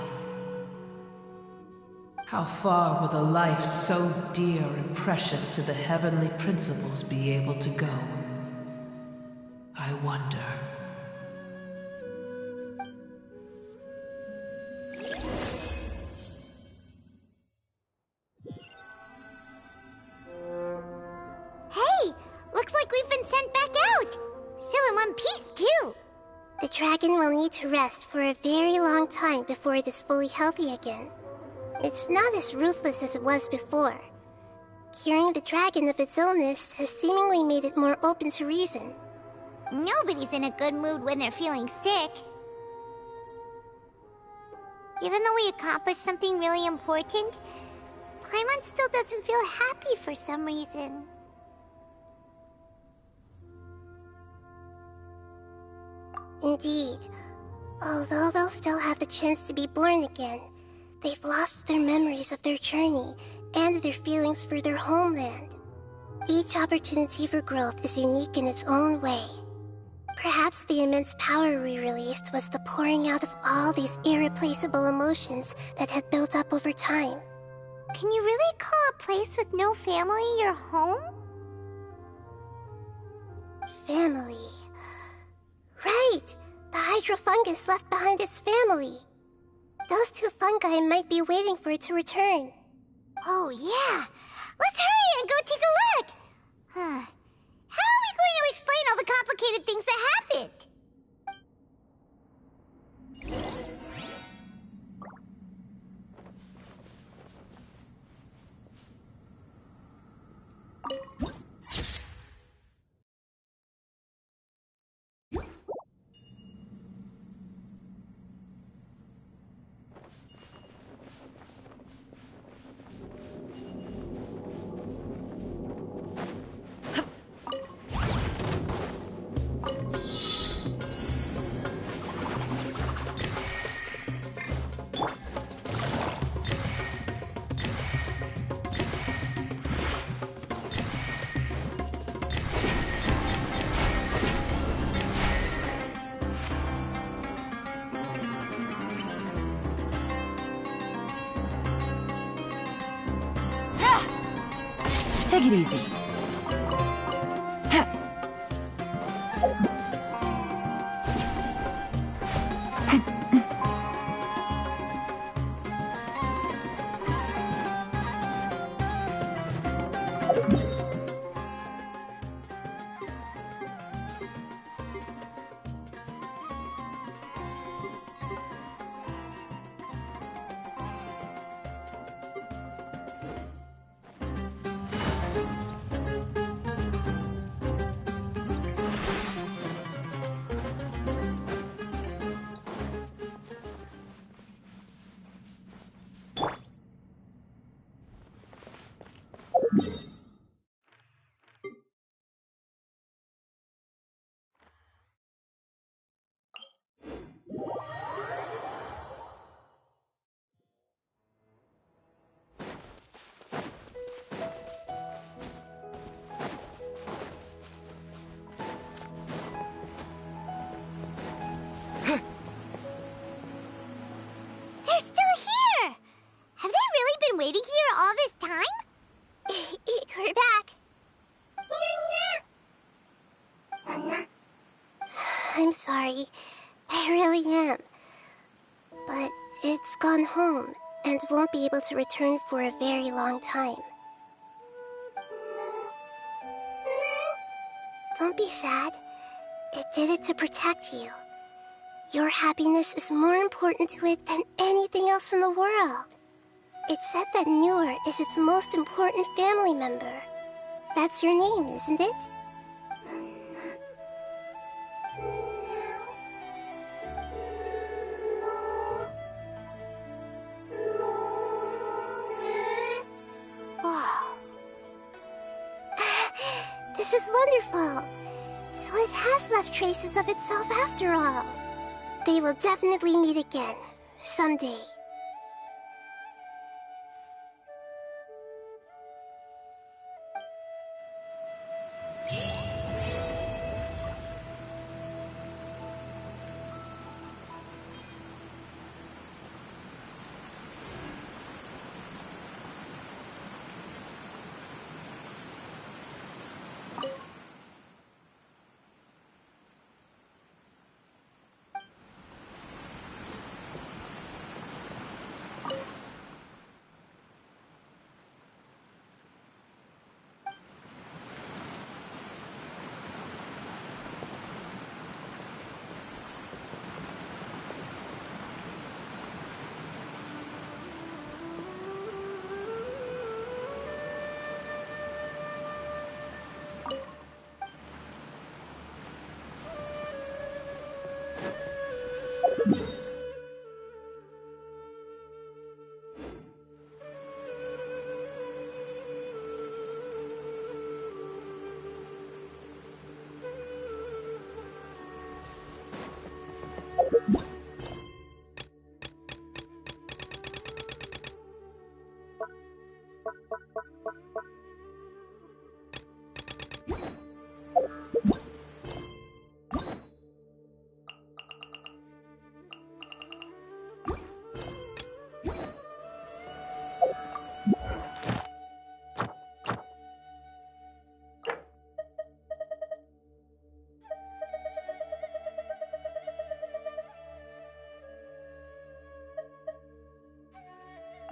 How far will a life so dear and precious to the heavenly principles be able to go? I wonder. Hey! Looks like we've been sent back out! Still in one piece, too! The dragon will need to rest for a very long time before it is fully healthy again. It's not as ruthless as it was before. Curing the dragon of its illness has seemingly made it more open to reason. Nobody's in a good mood when they're feeling sick. Even though we accomplished something really important, Paimon still doesn't feel happy for some reason. Indeed. Although they'll still have the chance to be born again, they've lost their memories of their journey and their feelings for their homeland. Each opportunity for growth is unique in its own way. Perhaps the immense power we released was the pouring out of all these irreplaceable emotions that had built up over time. Can you really call a place with no family your home? Family. Right! The hydrofungus left behind its family. Those two fungi might be waiting for it to return. Oh, yeah. Let's hurry and go take a look. How are we going to explain all the complicated things that happened? Take it easy. They're still here! Have they really been waiting here all this time? We're back. I'm sorry. I really am. But it's gone home and won't be able to return for a very long time. Don't be sad. It did it to protect you. Your happiness is more important to it than anything else in the world. It's said that Newer is its most important family member. That's your name, isn't it? Wow. This is wonderful. So it has left traces of itself after all. They will definitely meet again, someday.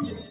You